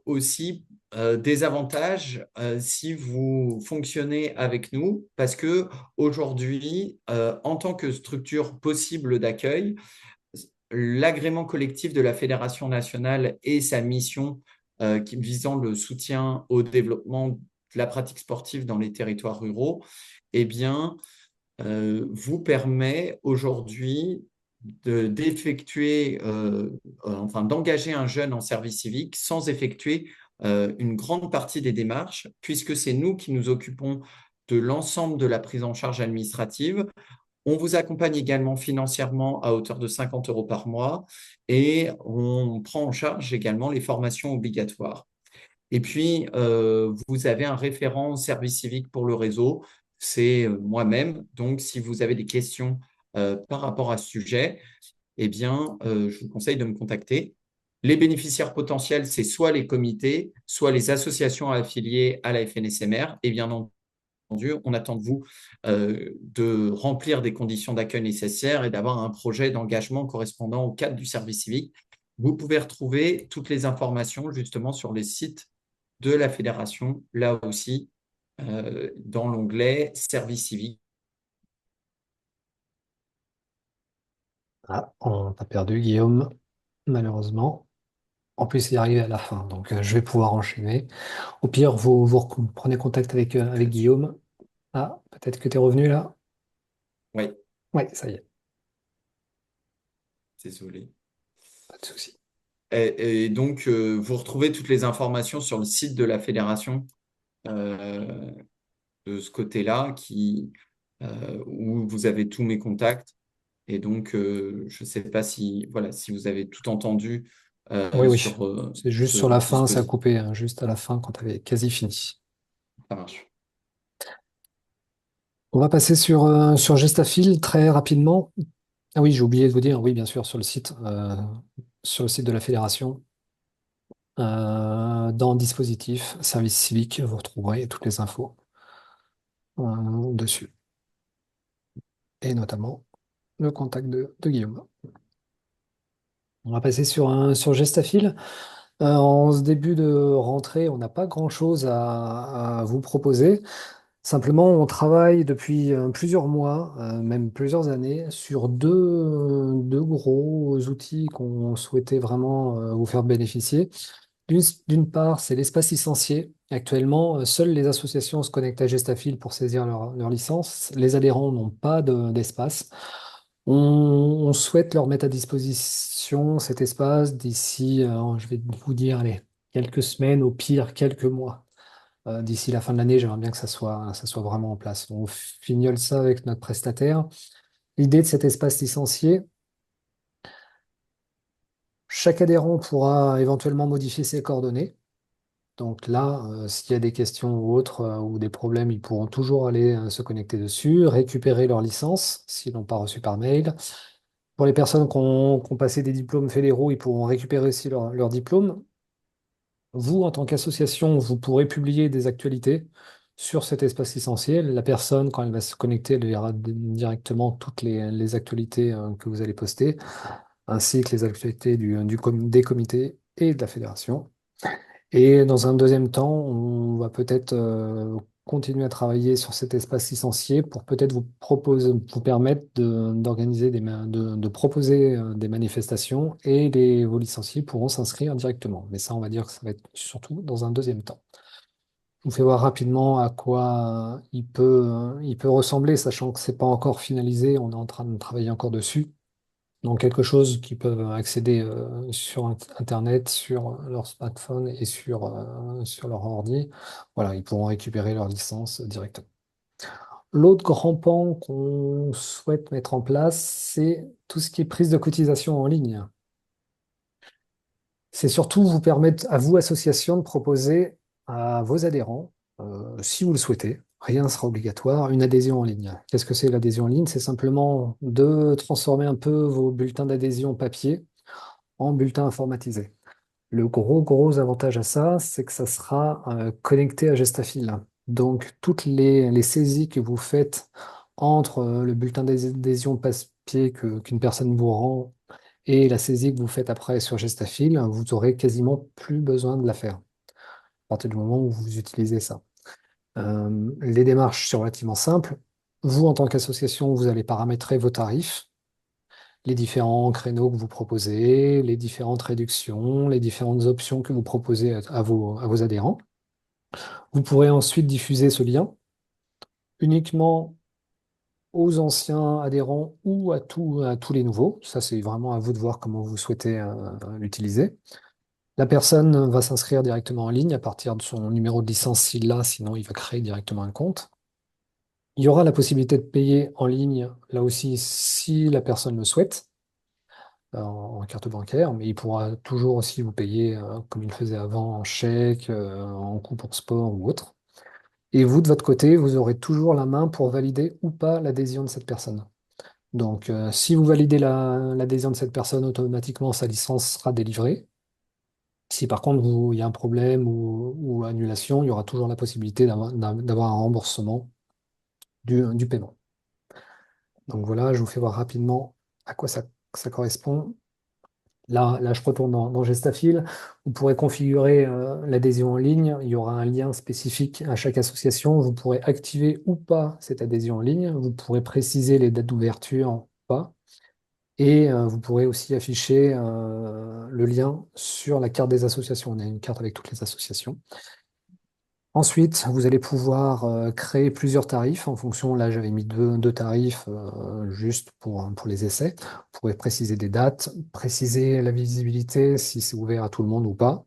aussi des avantages si vous fonctionnez avec nous, parce que aujourd'hui, en tant que structure possible d'accueil, l'agrément collectif de la Fédération nationale et sa mission visant le soutien au développement de la pratique sportive dans les territoires ruraux, eh bien, vous permet aujourd'hui d'engager un jeune en service civique sans effectuer une grande partie des démarches, puisque c'est nous qui nous occupons de l'ensemble de la prise en charge administrative. On vous accompagne également financièrement à hauteur de 50 euros par mois et on prend en charge également les formations obligatoires. Et puis, vous avez un référent service civique pour le réseau, c'est moi-même. Donc, si vous avez des questions par rapport à ce sujet, eh bien, je vous conseille de me contacter. Les bénéficiaires potentiels, c'est soit les comités, soit les associations affiliées à la FNSMR. Et bien entendu, on attend de vous de remplir des conditions d'accueil nécessaires et d'avoir un projet d'engagement correspondant au cadre du service civique. Vous pouvez retrouver toutes les informations justement sur les sites de la fédération, là aussi, dans l'onglet Service civique. Ah, on a perdu Guillaume, malheureusement. En plus, il est arrivé à la fin, donc je vais pouvoir enchaîner. Au pire, vous prenez contact avec Guillaume. Ah, peut-être que tu es revenu là? Oui, Oui, ça y est, désolé. pas de souci. Et donc, vous retrouvez toutes les informations sur le site de la fédération euh, de ce côté-là, où vous avez tous mes contacts. Et donc, je ne sais pas si, voilà, si vous avez tout entendu Oui, oui. sur C'est juste sur ce la fin, ça a dispositif. coupé, hein, juste à la fin quand tu avais quasi fini. Ça marche. On va passer sur Gestafil très rapidement. Ah oui, j'ai oublié de vous dire, oui, bien sûr, sur le site de la fédération, dans dispositif, service civique, vous retrouverez toutes les infos dessus, et notamment le contact de Guillaume. On va passer sur Gestafil. En ce début de rentrée, on n'a pas grand-chose à vous proposer. Simplement, on travaille depuis plusieurs mois, même plusieurs années, sur deux gros outils qu'on souhaitait vraiment vous faire bénéficier. D'une part, c'est l'espace licencié. Actuellement, seules les associations se connectent à Gestafil pour saisir leur licence. Les adhérents n'ont pas d'espace. On souhaite leur mettre à disposition cet espace d'ici, je vais vous dire, allez, quelques semaines, au pire quelques mois. D'ici la fin de l'année, j'aimerais bien que ça soit vraiment en place. On fignole ça avec notre prestataire. L'idée de cet espace licencié, chaque adhérent pourra éventuellement modifier ses coordonnées. Donc là, s'il y a des questions ou autres, ou des problèmes, ils pourront toujours aller se connecter dessus, récupérer leur licence s'ils n'ont pas reçu par mail. Pour les personnes qui ont passé des diplômes fédéraux, ils pourront récupérer aussi leur diplôme. Vous, en tant qu'association, vous pourrez publier des actualités sur cet espace essentiel. La personne, quand elle va se connecter, elle verra directement toutes les actualités que vous allez poster, ainsi que les actualités des comités et de la fédération. Et dans un deuxième temps, on va peut-être continuer à travailler sur cet espace licencié pour peut-être vous permettre d'organiser de proposer des manifestations et vos licenciés pourront s'inscrire directement. Mais ça, on va dire que ça va être surtout dans un deuxième temps. Je vous fais voir rapidement à quoi il peut ressembler, sachant que c'est pas encore finalisé, on est en train de travailler encore dessus. Donc quelque chose qu'ils peuvent accéder sur Internet, sur leur smartphone et sur leur ordi. Voilà, ils pourront récupérer leur licence directement. L'autre grand pan qu'on souhaite mettre en place, c'est tout ce qui est prise de cotisation en ligne. C'est surtout vous permettre, à vous, association, de proposer à vos adhérents, si vous le souhaitez, rien ne sera obligatoire, une adhésion en ligne. Qu'est-ce que c'est l'adhésion en ligne? C'est simplement de transformer un peu vos bulletins d'adhésion papier en bulletins informatisés. Le gros avantage à ça, c'est que ça sera connecté à Gestafil. Donc, toutes les saisies que vous faites entre le bulletin d'adhésion papier qu'une personne vous rend et la saisie que vous faites après sur Gestafil, vous aurez quasiment plus besoin de la faire à partir du moment où vous utilisez ça. Les démarches sont relativement simples. Vous, en tant qu'association, vous allez paramétrer vos tarifs, les différents créneaux que vous proposez, les différentes réductions, les différentes options que vous proposez à vos adhérents. Vous pourrez ensuite diffuser ce lien uniquement aux anciens adhérents ou à tous les nouveaux. Ça, c'est vraiment à vous de voir comment vous souhaitez l'utiliser. La personne va s'inscrire directement en ligne à partir de son numéro de licence s'il l'a, sinon il va créer directement un compte. Il y aura la possibilité de payer en ligne, là aussi, si la personne le souhaite, en carte bancaire, mais il pourra toujours aussi vous payer comme il le faisait avant, en chèque, en coup pour sport ou autre. Et vous, de votre côté, vous aurez toujours la main pour valider ou pas l'adhésion de cette personne. Donc, si vous validez l'adhésion de cette personne, automatiquement, sa licence sera délivrée. Si par contre il y a un problème ou annulation, il y aura toujours la possibilité d'avoir un remboursement du paiement. Donc voilà, je vous fais voir rapidement à quoi ça correspond. Là, je retourne dans Gestafil. Vous pourrez configurer l'adhésion en ligne. Il y aura un lien spécifique à chaque association. Vous pourrez activer ou pas cette adhésion en ligne. Vous pourrez préciser les dates d'ouverture ou pas. Et vous pourrez aussi afficher le lien sur la carte des associations. On a une carte avec toutes les associations. Ensuite, vous allez pouvoir créer plusieurs tarifs en fonction. Là, j'avais mis deux tarifs juste pour les essais. Vous pourrez préciser des dates, préciser la visibilité, si c'est ouvert à tout le monde ou pas.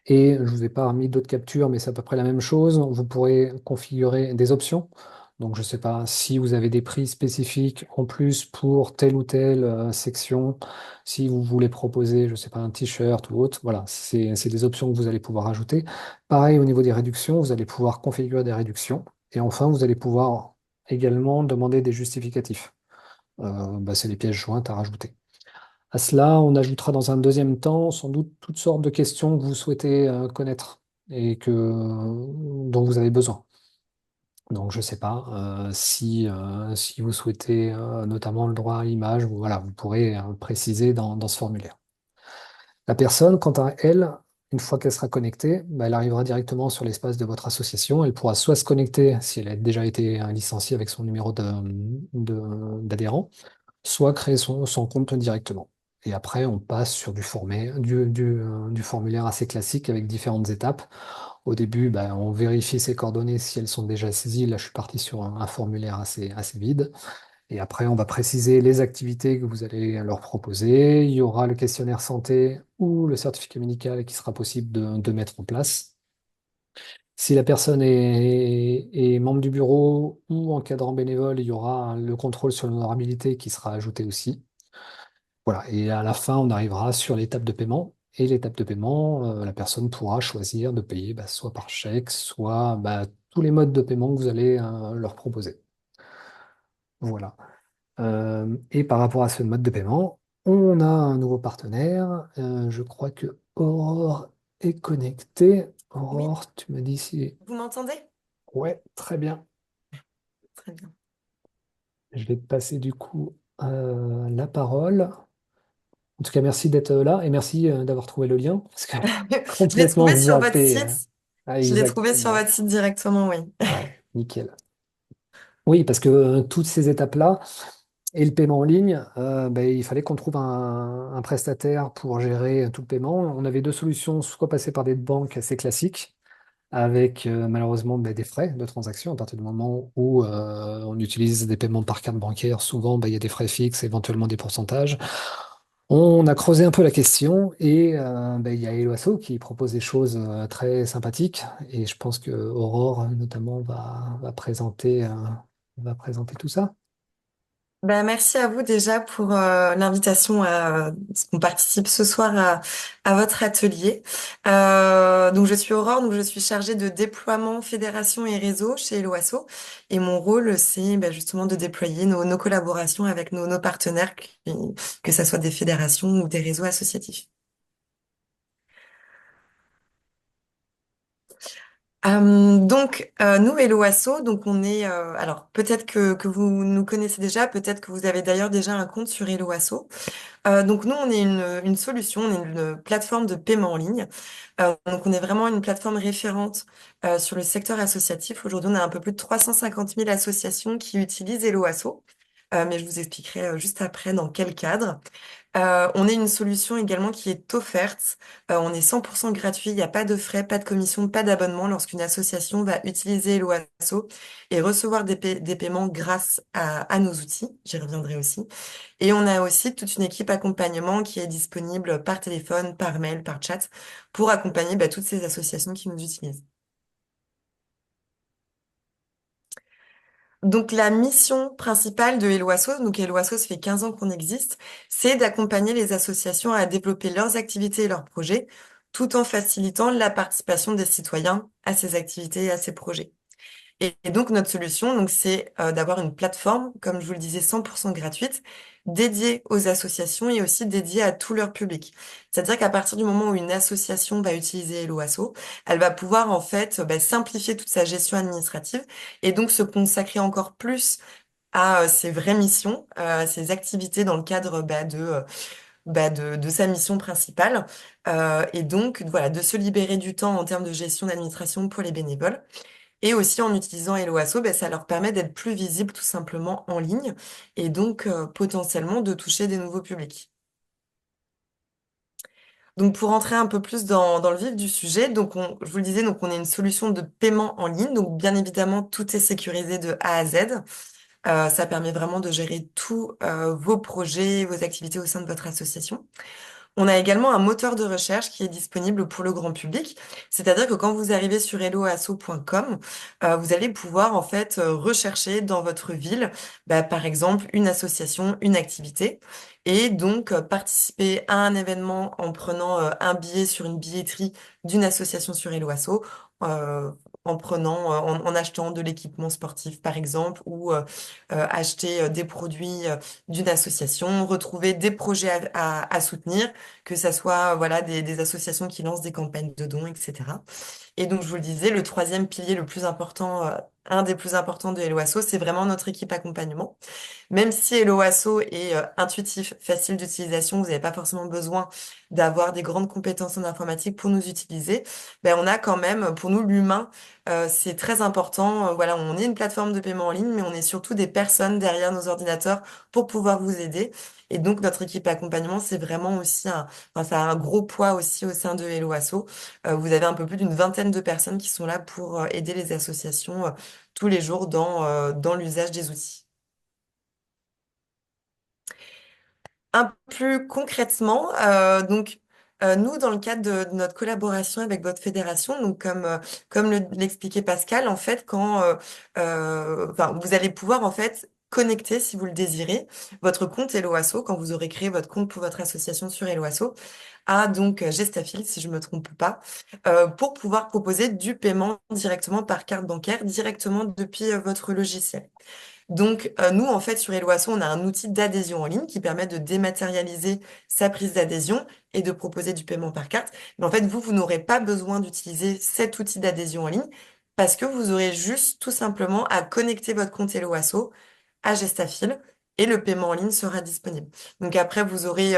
Et je ne vous ai pas mis d'autres captures, mais c'est à peu près la même chose. Vous pourrez configurer des options. Donc, je ne sais pas si vous avez des prix spécifiques en plus pour telle ou telle section, si vous voulez proposer, je ne sais pas, un t-shirt ou autre. Voilà, c'est des options que vous allez pouvoir ajouter. Pareil, au niveau des réductions, vous allez pouvoir configurer des réductions. Et enfin, vous allez pouvoir également demander des justificatifs. C'est les pièces jointes à rajouter. À cela, on ajoutera dans un deuxième temps sans doute toutes sortes de questions que vous souhaitez connaître et dont vous avez besoin. Donc, je ne sais pas si vous souhaitez notamment le droit à l'image, voilà, vous pourrez préciser dans ce formulaire. La personne, quant à elle, une fois qu'elle sera connectée, bah, elle arrivera directement sur l'espace de votre association. Elle pourra soit se connecter si elle a déjà été licenciée avec son numéro d'adhérent, soit créer son compte directement. Et après, on passe sur du formulaire assez classique avec différentes étapes. Au début, ben, on vérifie ses coordonnées si elles sont déjà saisies. Là, je suis parti sur un formulaire assez vide. Et après, on va préciser les activités que vous allez leur proposer. Il y aura le questionnaire santé ou le certificat médical qui sera possible de mettre en place. Si la personne est membre du bureau ou encadrant bénévole, il y aura le contrôle sur l'honorabilité qui sera ajouté aussi. Voilà, et à la fin, on arrivera sur l'étape de paiement. Et l'étape de paiement, la personne pourra choisir de payer soit par chèque, soit tous les modes de paiement que vous allez leur proposer. Voilà. Et par rapport à ce mode de paiement, on a un nouveau partenaire. Je crois que Aurore est connectée. Oui, Aurore, tu me dis si... vous m'entendez? Ouais, très bien. Très bien. Je vais te passer du coup la parole. En tout cas, merci d'être là et merci d'avoir trouvé le lien parce que Je l'ai complètement trouvé sur votre zappé. site. Ah, Je l'ai trouvé sur exactement. votre site directement, oui. Ouais, nickel. Oui, parce que toutes ces étapes-là et le paiement en ligne, il fallait qu'on trouve un prestataire pour gérer tout le paiement. On avait deux solutions, soit passer par des banques assez classiques, avec malheureusement des frais de transaction à partir du moment où on utilise des paiements par carte bancaire. Souvent, il y a des frais fixes, éventuellement des pourcentages. On a creusé un peu la question et il y a Eloasso qui propose des choses très sympathiques et je pense que Aurore notamment va présenter tout ça. Ben, merci à vous déjà pour l'invitation à ce qu'on participe ce soir à votre atelier. Donc je suis Aurore, donc je suis chargée de déploiement, fédération et réseau chez Eloasso. Et mon rôle, c'est justement de déployer nos collaborations avec nos partenaires, que ce soit des fédérations ou des réseaux associatifs. Nous, Hello Asso, donc on est, alors peut-être que vous nous connaissez déjà, peut-être que vous avez d'ailleurs déjà un compte sur Hello Asso. Donc nous, on est une solution, on est une plateforme de paiement en ligne. Donc on est vraiment une plateforme référente sur le secteur associatif. Aujourd'hui, on a un peu plus de 350 000 associations qui utilisent Hello Asso. Mais je vous expliquerai juste après dans quel cadre. On est une solution également qui est offerte. On est 100% gratuit, il n'y a pas de frais, pas de commission, pas d'abonnement lorsqu'une association va utiliser Eloasso et recevoir des paiements grâce à nos outils. J'y reviendrai aussi. Et on a aussi toute une équipe accompagnement qui est disponible par téléphone, par mail, par chat pour accompagner toutes ces associations qui nous utilisent. Donc la mission principale de Helloasso, donc Helloasso, ça fait 15 ans qu'on existe, c'est d'accompagner les associations à développer leurs activités et leurs projets, tout en facilitant la participation des citoyens à ces activités et à ces projets. Et donc, notre solution, donc, c'est d'avoir une plateforme, comme je vous le disais, 100% gratuite, dédiée aux associations et aussi dédiée à tout leur public. C'est-à-dire qu'à partir du moment où une association va utiliser Hello Asso, elle va pouvoir en fait simplifier toute sa gestion administrative et donc se consacrer encore plus à ses vraies missions, à ses activités dans le cadre de sa mission principale. Et donc, voilà, de se libérer du temps en termes de gestion d'administration pour les bénévoles. Et aussi en utilisant Hello Asso, ça leur permet d'être plus visibles tout simplement en ligne et donc potentiellement de toucher des nouveaux publics. Donc pour entrer un peu plus dans le vif du sujet, je vous le disais, donc on est une solution de paiement en ligne. Donc bien évidemment, tout est sécurisé de A à Z. Ça permet vraiment de gérer tous vos projets, vos activités au sein de votre association. On a également un moteur de recherche qui est disponible pour le grand public. C'est-à-dire que quand vous arrivez sur helloasso.com, vous allez pouvoir en fait rechercher dans votre ville, par exemple, une association, une activité, et donc participer à un événement en prenant un billet sur une billetterie d'une association sur Helloasso, euh, en achetant de l'équipement sportif par exemple, ou acheter des produits d'une association, retrouver des projets à soutenir, que ça soit voilà des associations qui lancent des campagnes de dons, etc. Et donc je vous le disais, le troisième pilier le plus important, un des plus importants de Helloasso, c'est vraiment notre équipe accompagnement. Même si Hello Asso est intuitif, facile d'utilisation, vous n'avez pas forcément besoin d'avoir des grandes compétences en informatique pour nous utiliser, on a quand même, pour nous, l'humain, c'est très important. Voilà, on est une plateforme de paiement en ligne, mais on est surtout des personnes derrière nos ordinateurs pour pouvoir vous aider. Et donc, notre équipe accompagnement, c'est vraiment aussi enfin, ça a un gros poids aussi au sein de Hello Asso. Vous avez un peu plus d'une vingtaine de personnes qui sont là pour aider les associations tous les jours dans l'usage des outils. Un plus concrètement, nous, dans le cadre de notre collaboration avec votre fédération, donc comme l'expliquait Pascal, en fait, enfin, vous allez pouvoir en fait connecter, si vous le désirez, votre compte Helloasso, quand vous aurez créé votre compte pour votre association sur Helloasso, à donc Gestafil, si je me trompe pas, pour pouvoir proposer du paiement directement par carte bancaire, directement depuis votre logiciel. Donc, nous, en fait, sur Helloasso, on a un outil d'adhésion en ligne qui permet de dématérialiser sa prise d'adhésion et de proposer du paiement par carte. Mais en fait, vous n'aurez pas besoin d'utiliser cet outil d'adhésion en ligne parce que vous aurez juste tout simplement à connecter votre compte Helloasso à Gestafil et le paiement en ligne sera disponible. Donc après, vous aurez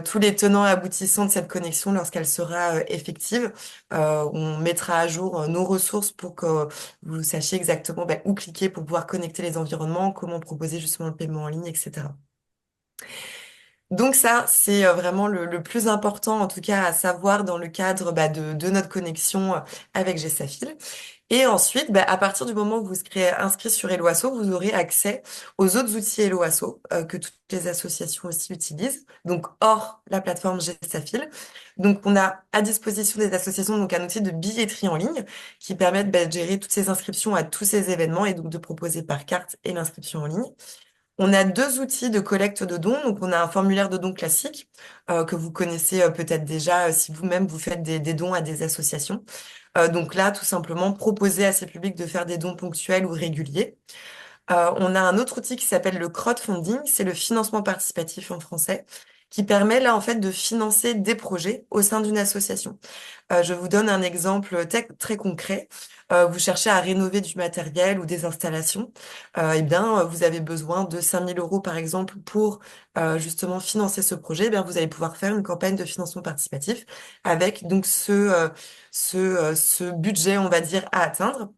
tous les tenants et aboutissants de cette connexion lorsqu'elle sera effective. On mettra à jour nos ressources pour que vous sachiez exactement où cliquer pour pouvoir connecter les environnements, comment proposer justement le paiement en ligne, etc. Donc ça, c'est vraiment le plus important, en tout cas, à savoir dans le cadre de notre connexion avec Gestafil. Et ensuite, à partir du moment où vous serez inscrit sur Helloasso, vous aurez accès aux autres outils Helloasso que toutes les associations aussi utilisent, donc hors la plateforme Gestafil. Donc, on a à disposition des associations donc un outil de billetterie en ligne qui permet de gérer toutes ces inscriptions à tous ces événements et donc de proposer par carte et l'inscription en ligne. On a deux outils de collecte de dons. Donc, on a un formulaire de dons classique que vous connaissez peut-être déjà si vous-même vous faites des dons à des associations. Donc là, tout simplement, proposer à ces publics de faire des dons ponctuels ou réguliers. On a un autre outil qui s'appelle le crowdfunding, c'est le financement participatif en français, qui permet là en fait de financer des projets au sein d'une association. Je vous donne un exemple très concret. Vous cherchez à rénover du matériel ou des installations. Vous avez besoin de 5 000 € par exemple pour justement financer ce projet. Vous allez pouvoir faire une campagne de financement participatif avec donc ce budget, on va dire, à atteindre.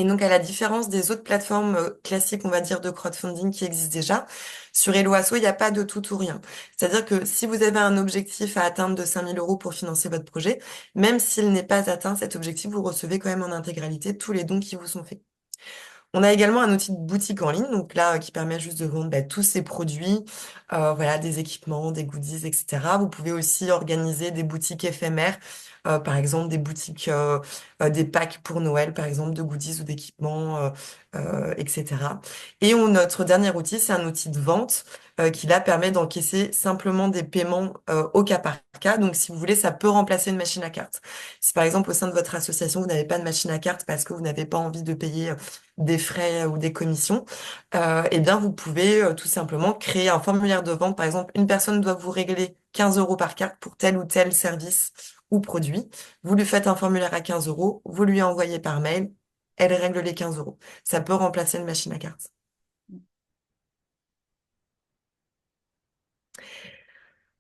Et donc, à la différence des autres plateformes classiques, on va dire, de crowdfunding qui existent déjà, sur Helloasso, il n'y a pas de tout ou rien. C'est-à-dire que si vous avez un objectif à atteindre de 5 000 € pour financer votre projet, même s'il n'est pas atteint cet objectif, vous recevez quand même en intégralité tous les dons qui vous sont faits. On a également un outil de boutique en ligne, donc là, qui permet juste de vendre tous ces produits, voilà, des équipements, des goodies, etc. Vous pouvez aussi organiser des boutiques éphémères, par exemple des boutiques, des packs pour Noël, par exemple, de goodies ou d'équipements, etc. Et notre dernier outil, c'est un outil de vente qui là permet d'encaisser simplement des paiements au cas par cas. Donc, si vous voulez, ça peut remplacer une machine à carte. Si par exemple, au sein de votre association, vous n'avez pas de machine à carte parce que vous n'avez pas envie de payer des frais ou des commissions, vous pouvez tout simplement créer un formulaire de vente. Par exemple, une personne doit vous régler 15 € par carte pour tel ou tel service ou produit. Vous lui faites un formulaire à 15 €, vous lui envoyez par mail, elle règle les 15 €. Ça peut remplacer une machine à carte.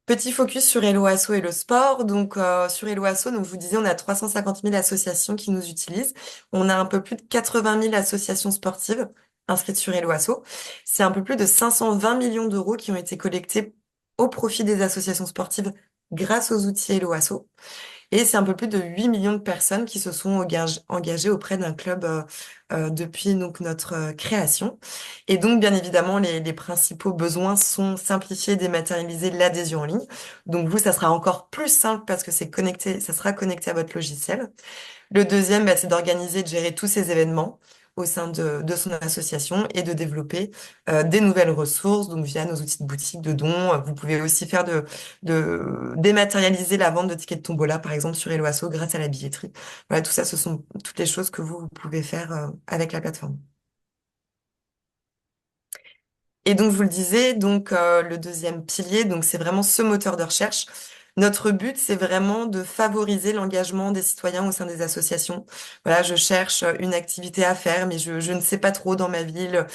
Petit focus sur Helloasso et le sport. Donc, sur Helloasso, donc, je vous disais, on a 350 000 associations qui nous utilisent. On a un peu plus de 80 000 associations sportives inscrites sur Helloasso. C'est un peu plus de 520 millions d'euros qui ont été collectés au profit des associations sportives grâce aux outils Helloasso. Et c'est un peu plus de 8 millions de personnes qui se sont engagées auprès d'un club depuis donc notre création. Et donc, bien évidemment, les principaux besoins sont simplifier et dématérialiser l'adhésion en ligne. Donc, vous, ça sera encore plus simple parce que c'est connecté, ça sera connecté à votre logiciel. Le deuxième, bah, c'est d'organiser, de gérer tous ces événements au sein de son association et de développer des nouvelles ressources, donc via nos outils de boutique, de dons. Vous pouvez aussi faire de dématérialiser la vente de tickets de tombola, par exemple, sur Helloasso grâce à la billetterie. Voilà, tout ça, ce sont toutes les choses que vous pouvez faire avec la plateforme. Et donc, je vous le disais, donc le deuxième pilier, donc c'est vraiment ce moteur de recherche. Notre but, c'est vraiment de favoriser l'engagement des citoyens au sein des associations. Voilà, je cherche une activité à faire, mais je ne sais pas trop dans ma ville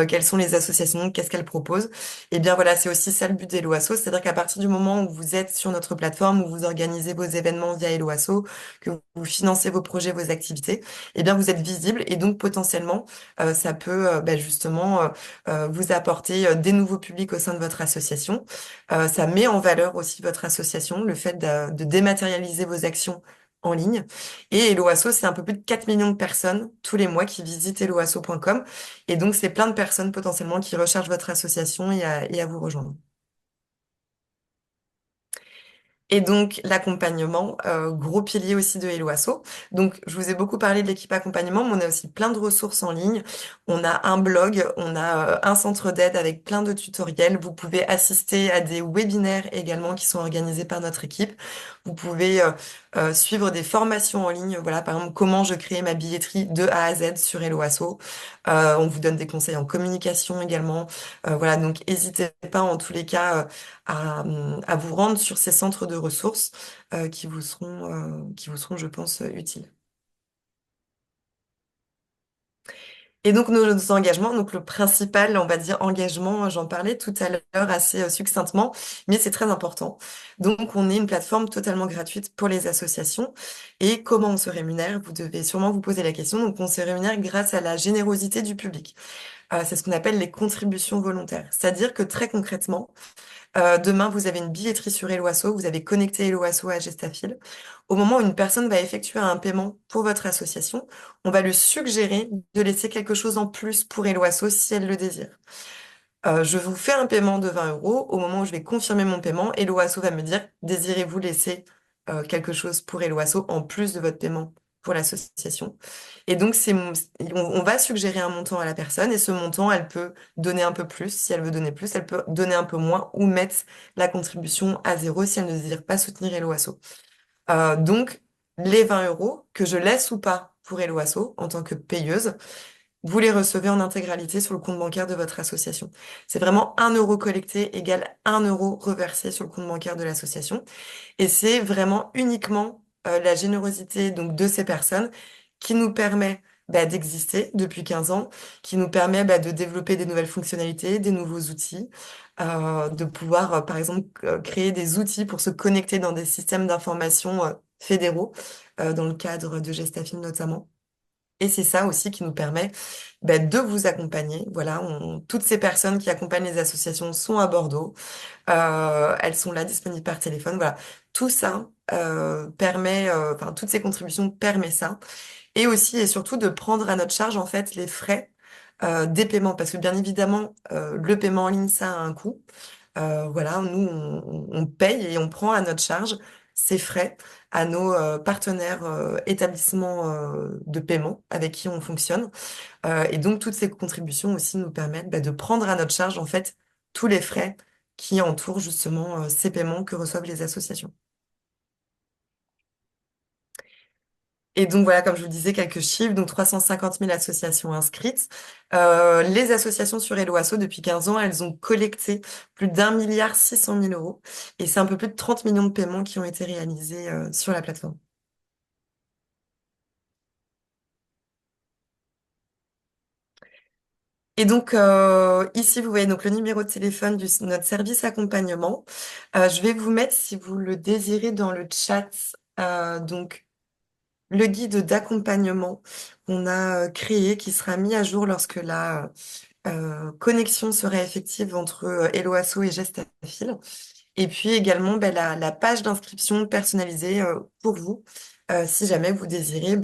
quelles sont les associations, qu'est-ce qu'elles proposent. Et bien voilà, c'est aussi ça le but d'Helloasso, c'est-à-dire qu'à partir du moment où vous êtes sur notre plateforme, où vous organisez vos événements via Helloasso, que vous financez vos projets, vos activités, et bien vous êtes visible et donc potentiellement ça peut justement vous apporter des nouveaux publics au sein de votre association. Ça met en valeur aussi votre association, le fait de dématérialiser vos actions en ligne. Et Helloasso, c'est un peu plus de 4 millions de personnes tous les mois qui visitent helloasso.com. Et donc, c'est plein de personnes potentiellement qui recherchent votre association et à vous rejoindre. Et donc, l'accompagnement, gros pilier aussi de Helloasso. Donc, je vous ai beaucoup parlé de l'équipe accompagnement, mais on a aussi plein de ressources en ligne. On a un blog, on a un centre d'aide avec plein de tutoriels. Vous pouvez assister à des webinaires également qui sont organisés par notre équipe. Vous pouvez suivre des formations en ligne. Voilà, par exemple, comment je crée ma billetterie de A à Z sur Helloasso. On vous donne des conseils en communication également. Voilà, donc n'hésitez pas en tous les cas à vous rendre sur ces centres de ressources qui vous seront, je pense, utiles. Et donc nos engagements, donc le principal, on va dire engagement, j'en parlais tout à l'heure assez succinctement, mais c'est très important. Donc on est une plateforme totalement gratuite pour les associations. Et comment on se rémunère? Vous devez sûrement vous poser la question. Donc on se rémunère grâce à la générosité du public. C'est ce qu'on appelle les contributions volontaires. C'est-à-dire que très concrètement, demain, vous avez une billetterie sur Helloasso, vous avez connecté Helloasso à Gestafil. Au moment où une personne va effectuer un paiement pour votre association, on va lui suggérer de laisser quelque chose en plus pour Helloasso si elle le désire. Je vous fais un paiement de 20 euros. Au moment où je vais confirmer mon paiement, Helloasso va me dire, désirez-vous laisser quelque chose pour Helloasso en plus de votre paiement pour l'association? Et donc, on va suggérer un montant à la personne et ce montant, elle peut donner un peu plus. Si elle veut donner plus, elle peut donner un peu moins ou mettre la contribution à zéro si elle ne désire pas soutenir Helloasso. Donc, les 20 euros que je laisse ou pas pour Helloasso en tant que payeuse, vous les recevez en intégralité sur le compte bancaire de votre association. C'est vraiment 1 euro collecté égale 1 euro reversé sur le compte bancaire de l'association. Et c'est vraiment uniquement la générosité donc de ces personnes qui nous permet d'exister depuis 15 ans, qui nous permet de développer des nouvelles fonctionnalités, des nouveaux outils, de pouvoir, par exemple, créer des outils pour se connecter dans des systèmes d'information fédéraux, dans le cadre de Gestafil notamment. Et c'est ça aussi qui nous permet de vous accompagner. Voilà, toutes ces personnes qui accompagnent les associations sont à Bordeaux. Elles sont là disponibles par téléphone. Voilà, tout ça permet, enfin toutes ces contributions permettent ça. Et aussi et surtout de prendre à notre charge en fait les frais des paiements, parce que bien évidemment le paiement en ligne ça a un coût. Voilà, nous on paye et on prend à notre charge ces frais à nos partenaires établissements de paiement avec qui on fonctionne. Et donc, toutes ces contributions aussi nous permettent de prendre à notre charge, en fait, tous les frais qui entourent justement ces paiements que reçoivent les associations. Et donc, voilà, comme je vous disais, quelques chiffres. Donc, 350 000 associations inscrites. Les associations sur Helloasso, depuis 15 ans, elles ont collecté plus d'1,6 milliard euros. Et c'est un peu plus de 30 millions de paiements qui ont été réalisés sur la plateforme. Et donc, ici, vous voyez donc le numéro de téléphone de notre service accompagnement. Je vais vous mettre, si vous le désirez, dans le chat, donc le guide d'accompagnement qu'on a créé, qui sera mis à jour lorsque la connexion sera effective entre Helloasso et Gestafil. Et puis également la page d'inscription personnalisée pour vous, si jamais vous désirez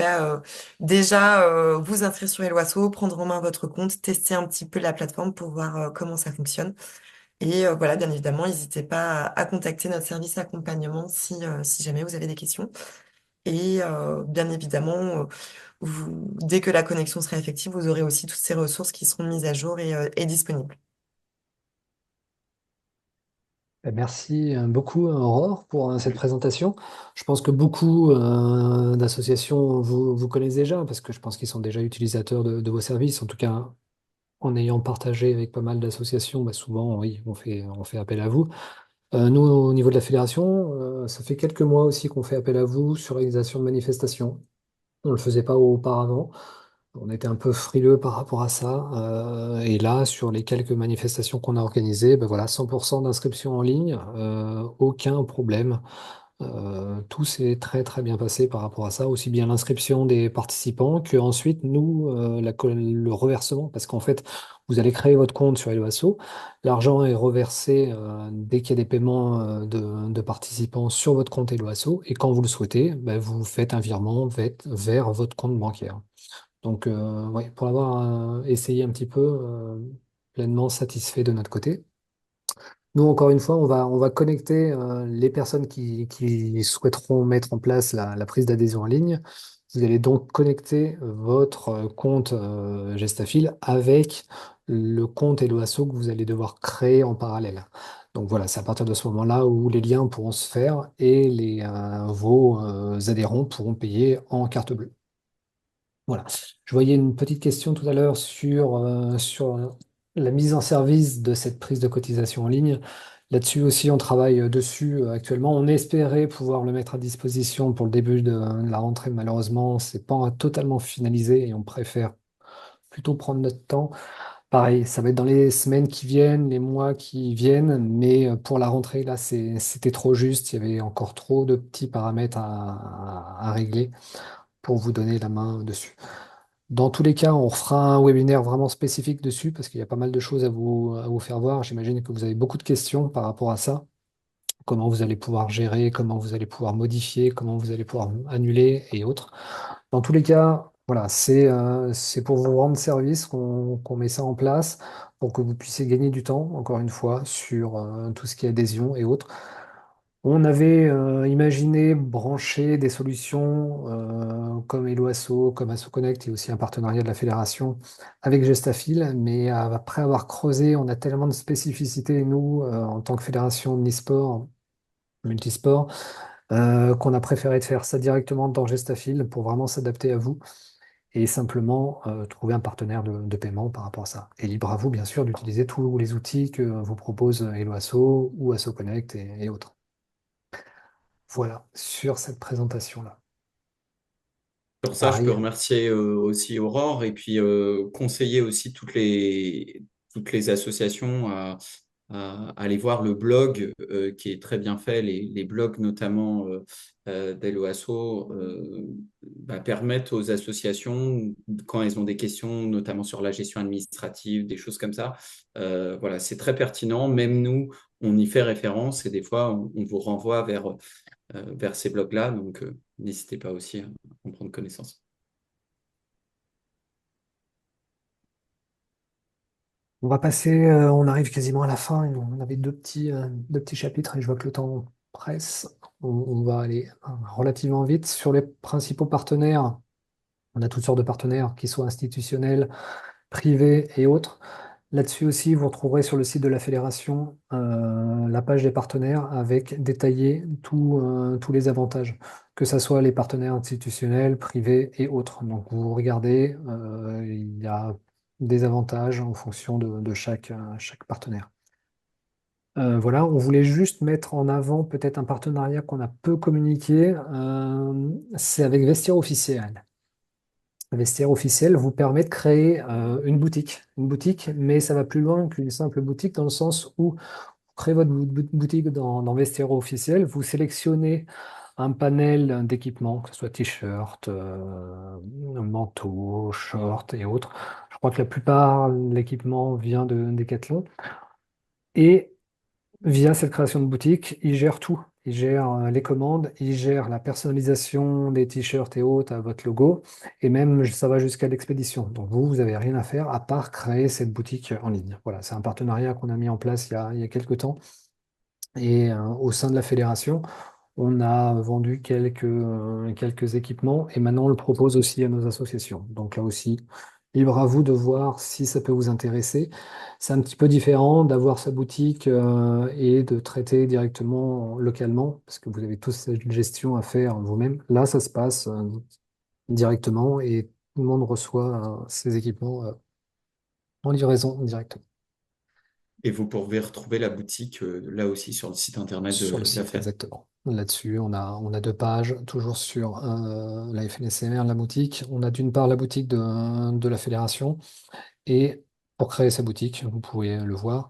déjà vous inscrire sur Helloasso, prendre en main votre compte, tester un petit peu la plateforme pour voir comment ça fonctionne. Et voilà, bien évidemment, n'hésitez pas à contacter notre service accompagnement si jamais vous avez des questions. Et bien évidemment, dès que la connexion sera effective, vous aurez aussi toutes ces ressources qui seront mises à jour et disponibles. Merci beaucoup, Aurore, pour cette présentation. Je pense que beaucoup d'associations vous connaissent déjà, parce que je pense qu'ils sont déjà utilisateurs de vos services. En tout cas, en ayant partagé avec pas mal d'associations, bah, souvent, oui, on fait appel à vous. Nous, au niveau de la fédération, ça fait quelques mois aussi qu'on fait appel à vous sur l'organisation de manifestations. On ne le faisait pas auparavant. On était un peu frileux par rapport à ça. Et là, sur les quelques manifestations qu'on a organisées, ben voilà, 100% d'inscription en ligne, aucun problème. Tout s'est très très bien passé par rapport à ça, aussi bien l'inscription des participants que ensuite nous, le reversement, parce qu'en fait, vous allez créer votre compte sur Helloasso, l'argent est reversé dès qu'il y a des paiements de participants sur votre compte Helloasso, et quand vous le souhaitez, ben, vous faites un virement vers votre compte bancaire. Donc, ouais, pour avoir essayé un petit peu, pleinement satisfait de notre côté. Nous, encore une fois, on va connecter les personnes qui souhaiteront mettre en place la prise d'adhésion en ligne. Vous allez donc connecter votre compte Gestafil avec le compte Helloasso que vous allez devoir créer en parallèle. Donc voilà, c'est à partir de ce moment-là où les liens pourront se faire et vos adhérents pourront payer en carte bleue. Voilà. Je voyais une petite question tout à l'heure sur la mise en service de cette prise de cotisation en ligne. Là-dessus aussi, on travaille dessus actuellement. On espérait pouvoir le mettre à disposition pour le début de la rentrée. Malheureusement, c'est pas totalement finalisé et on préfère plutôt prendre notre temps. Pareil, ça va être dans les semaines qui viennent, les mois qui viennent, mais pour la rentrée, là, c'était trop juste. Il y avait encore trop de petits paramètres à régler pour vous donner la main dessus. Dans tous les cas, on fera un webinaire vraiment spécifique dessus parce qu'il y a pas mal de choses à vous faire voir. J'imagine que vous avez beaucoup de questions par rapport à ça. Comment vous allez pouvoir gérer, comment vous allez pouvoir modifier, comment vous allez pouvoir annuler et autres. Dans tous les cas, voilà, c'est pour vous rendre service qu'on met ça en place pour que vous puissiez gagner du temps, encore une fois, sur tout ce qui est adhésion et autres. On avait imaginé brancher des solutions comme Helloasso, comme AssoConnect et aussi un partenariat de la fédération avec Gestafil, mais après avoir creusé, on a tellement de spécificités, nous, en tant que fédération de e-sport, multisport, qu'on a préféré de faire ça directement dans Gestafil pour vraiment s'adapter à vous et simplement trouver un partenaire de paiement par rapport à ça. Et libre à vous, bien sûr, d'utiliser tous les outils que vous propose Helloasso ou AssoConnect et autres. Voilà, sur cette présentation-là. Sur ça, je peux Pareil. remercier aussi Aurore et puis conseiller aussi toutes les associations à aller voir le blog qui est très bien fait. Les blogs notamment d'Helloasso permettent aux associations, quand elles ont des questions, notamment sur la gestion administrative, des choses comme ça, voilà, c'est très pertinent. Même nous, on y fait référence et des fois, on vous renvoie vers ces blogs-là. Donc, n'hésitez pas aussi à en prendre connaissance. On va passer, on arrive quasiment à la fin. On avait deux petits chapitres et je vois que le temps presse. On va aller relativement vite. Sur les principaux partenaires, on a toutes sortes de partenaires, qui soient institutionnels, privés et autres. Là-dessus aussi, vous retrouverez sur le site de la fédération la page des partenaires avec détaillé tous les avantages, que ce soit les partenaires institutionnels, privés et autres. Donc vous regardez, il y a des avantages en fonction de chaque partenaire. Voilà, on voulait juste mettre en avant peut-être un partenariat qu'on a peu communiqué, c'est avec Vestiaire Officiel. Vestiaire officiel vous permet de créer une boutique, mais ça va plus loin qu'une simple boutique dans le sens où vous créez votre boutique dans Vestiaire officiel, vous sélectionnez un panel d'équipements, que ce soit t-shirt, manteau, short et autres. Je crois que la plupart de l'équipement vient de Decathlon. Et via cette création de boutique, ils gèrent tout. Ils gèrent les commandes, ils gèrent la personnalisation des t-shirts et autres à votre logo, et même ça va jusqu'à l'expédition. Donc vous n'avez rien à faire à part créer cette boutique en ligne. Voilà, c'est un partenariat qu'on a mis en place il y a quelques temps. Et au sein de la fédération, on a vendu quelques équipements et maintenant on le propose aussi à nos associations. Donc là aussi, libre à vous de voir si ça peut vous intéresser. C'est un petit peu différent d'avoir sa boutique et de traiter directement localement parce que vous avez tous cette gestion à faire vous-même. Là, ça se passe directement et tout le monde reçoit ses équipements en livraison directement Et vous pouvez retrouver la boutique là aussi sur le site internet sur le de la site, FER. exactement. Là-dessus, on a deux pages, toujours sur la FNSMR, la boutique. On a d'une part la boutique de la fédération et pour créer sa boutique, vous pouvez le voir.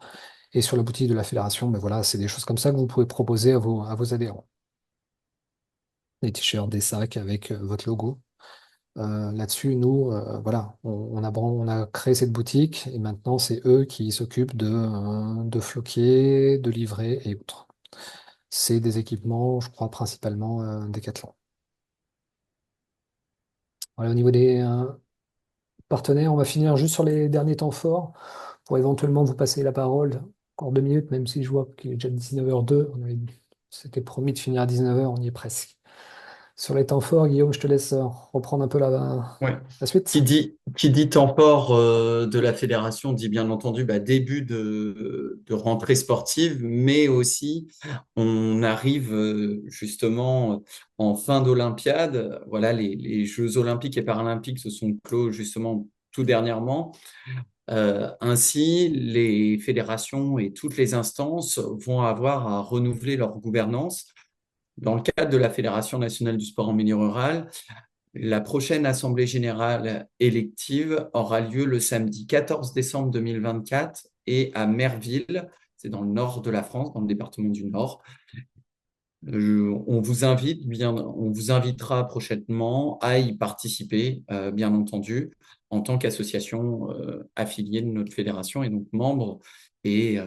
Et sur la boutique de la fédération, ben voilà, c'est des choses comme ça que vous pouvez proposer à vos adhérents. Des t-shirts, des sacs avec votre logo. Là-dessus, nous, voilà, on a créé cette boutique et maintenant, c'est eux qui s'occupent de floquer, de livrer et autres. C'est des équipements, je crois, principalement Decathlon. Voilà, au niveau des partenaires, on va finir juste sur les derniers temps forts pour éventuellement vous passer la parole. Encore 2 minutes, même si je vois qu'il est déjà 19h02. S'était promis de finir à 19h, on y est presque. Sur les temps forts, Guillaume, je te laisse reprendre un peu Ouais. la suite. Qui dit temps fort de la fédération dit bien entendu début de rentrée sportive, mais aussi on arrive justement en fin d'Olympiade. Voilà, les Jeux olympiques et paralympiques se sont clos justement tout dernièrement. Ainsi, les fédérations et toutes les instances vont avoir à renouveler leur gouvernance. Dans le cadre de la Fédération nationale du sport en milieu rural, la prochaine Assemblée générale élective aura lieu le samedi 14 décembre 2024 et à Merville, c'est dans le nord de la France, dans le département du Nord. On vous invitera prochainement à y participer, bien entendu, en tant qu'association affiliée de notre fédération et donc membre et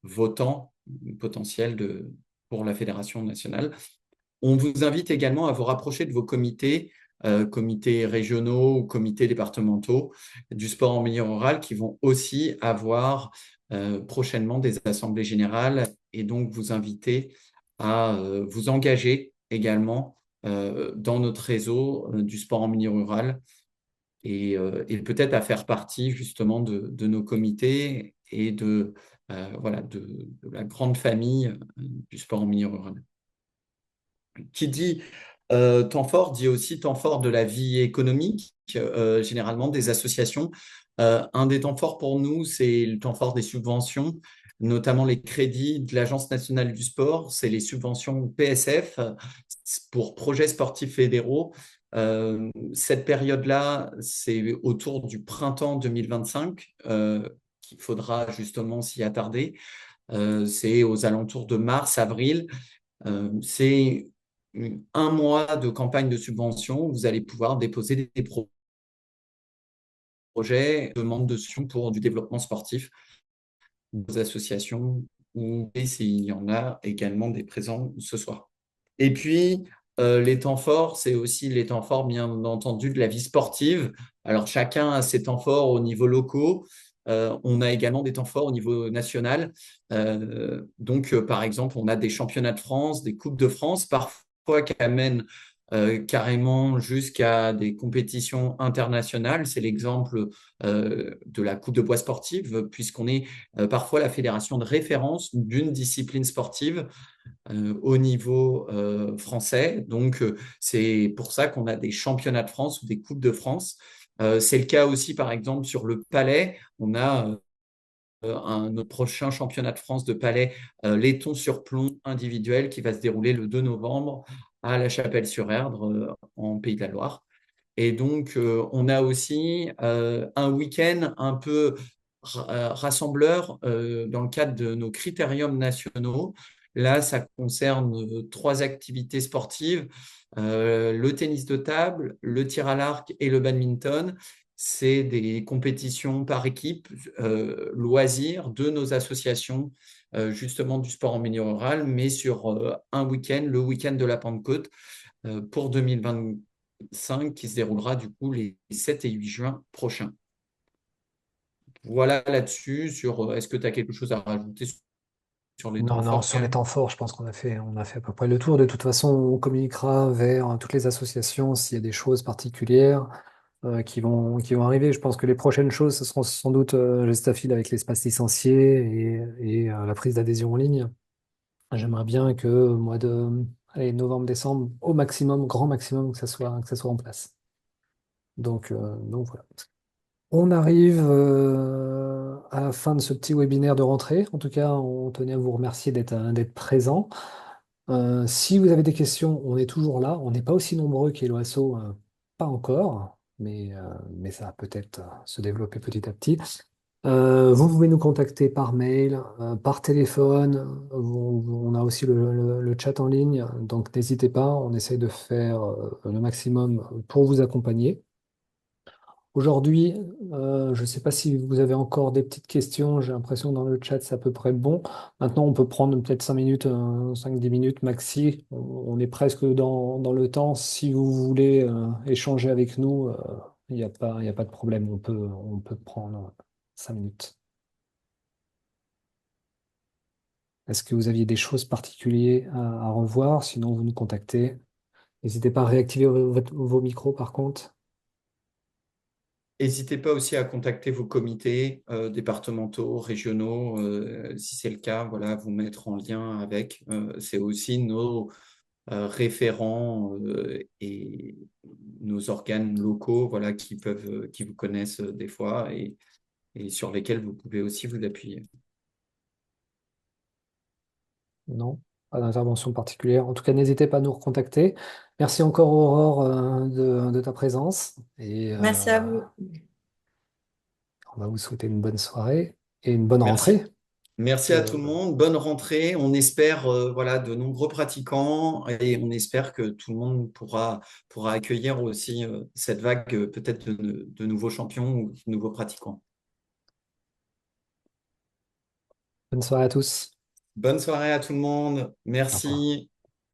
votant potentiel pour la fédération nationale. On vous invite également à vous rapprocher de vos comités, comités régionaux ou comités départementaux du sport en milieu rural qui vont aussi avoir prochainement des assemblées générales et donc vous inviter à vous engager également dans notre réseau du sport en milieu rural et peut-être à faire partie justement de nos comités et voilà, de la grande famille du sport en milieu rural. Qui dit temps fort dit aussi temps fort de la vie économique, généralement des associations. Un des temps forts pour nous, c'est le temps fort des subventions, notamment les crédits de l'Agence nationale du sport, c'est les subventions PSF pour projets sportifs fédéraux. Cette période-là, c'est autour du printemps 2025 qu'il faudra justement s'y attarder. C'est aux alentours de mars, avril. C'est un mois de campagne de subvention. Vous allez pouvoir déposer des projets, demandes de subvention pour du développement sportif, des associations ou s'il y en a également des présents ce soir. Et puis, les temps forts, c'est aussi les temps forts, bien entendu, de la vie sportive. Alors, chacun a ses temps forts au niveau locaux. On a également des temps forts au niveau national. Donc, par exemple, on a des championnats de France, des coupes de France, parfois qui amènent carrément jusqu'à des compétitions internationales. C'est l'exemple de la Coupe de bois sportive, puisqu'on est parfois la fédération de référence d'une discipline sportive au niveau français. Donc, c'est pour ça qu'on a des championnats de France ou des coupes de France. C'est le cas aussi, par exemple, sur le palais. On a notre prochain championnat de France de palais, laiton sur plomb individuel, qui va se dérouler le 2 novembre à La Chapelle-sur-Erdre, en Pays de la Loire. Et donc, on a aussi un week-end un peu rassembleur dans le cadre de nos critériums nationaux. Là, ça concerne 3 activités sportives, le tennis de table, le tir à l'arc et le badminton. c'est des compétitions par équipe, loisirs de nos associations, justement du sport en milieu rural, mais sur un week-end, le week-end de la Pentecôte, pour 2025, qui se déroulera du coup les 7 et 8 juin prochains. Voilà là-dessus, sur est-ce que tu as quelque chose à rajouter sur les temps Non, non, forts, sur les Cal? temps forts, je pense qu'on a fait à peu près le tour. De toute façon, on communiquera vers toutes les associations s'il y a des choses particulières qui vont arriver. Je pense que les prochaines choses, ce seront sans doute Gestafil avec l'espace licencié et la prise d'adhésion en ligne. J'aimerais bien que au mois de allez, novembre, décembre, au maximum, grand maximum, que ça soit en place. Donc voilà. On arrive à la fin de ce petit webinaire de rentrée. En tout cas, on tenait à vous remercier d'être présent. Si vous avez des questions, on est toujours là. On n'est pas aussi nombreux qu'Eloasso, pas encore, mais ça va peut-être se développer petit à petit. Vous pouvez nous contacter par mail, par téléphone. On a aussi le chat en ligne, donc n'hésitez pas. On essaie de faire le maximum pour vous accompagner. Aujourd'hui, je ne sais pas si vous avez encore des petites questions. J'ai l'impression que dans le chat, c'est à peu près bon. Maintenant, on peut prendre peut-être 5 minutes, 5-10 minutes maxi. On est presque dans le temps. Si vous voulez échanger avec nous, il y a pas de problème. On peut prendre 5 minutes. Est-ce que vous aviez des choses particulières à revoir? Sinon, vous nous contactez. N'hésitez pas à réactiver vos micros, par contre. N'hésitez pas aussi à contacter vos comités départementaux, régionaux, si c'est le cas, voilà, à vous mettre en lien avec. C'est aussi nos référents et nos organes locaux, voilà, qui vous connaissent des fois et sur lesquels vous pouvez aussi vous appuyer. Non, pas d'intervention particulière. En tout cas, n'hésitez pas à nous recontacter. Merci encore, Aurore, de ta présence. Et Merci à vous. on va vous souhaiter une bonne soirée et une bonne rentrée. Merci. Merci à tout le monde. Bonne rentrée. On espère voilà, de nombreux pratiquants et on espère que tout le monde pourra accueillir aussi cette vague peut-être de nouveaux champions ou de nouveaux pratiquants. Bonne soirée à tous. Bonne soirée à tout le monde. Au revoir. Merci.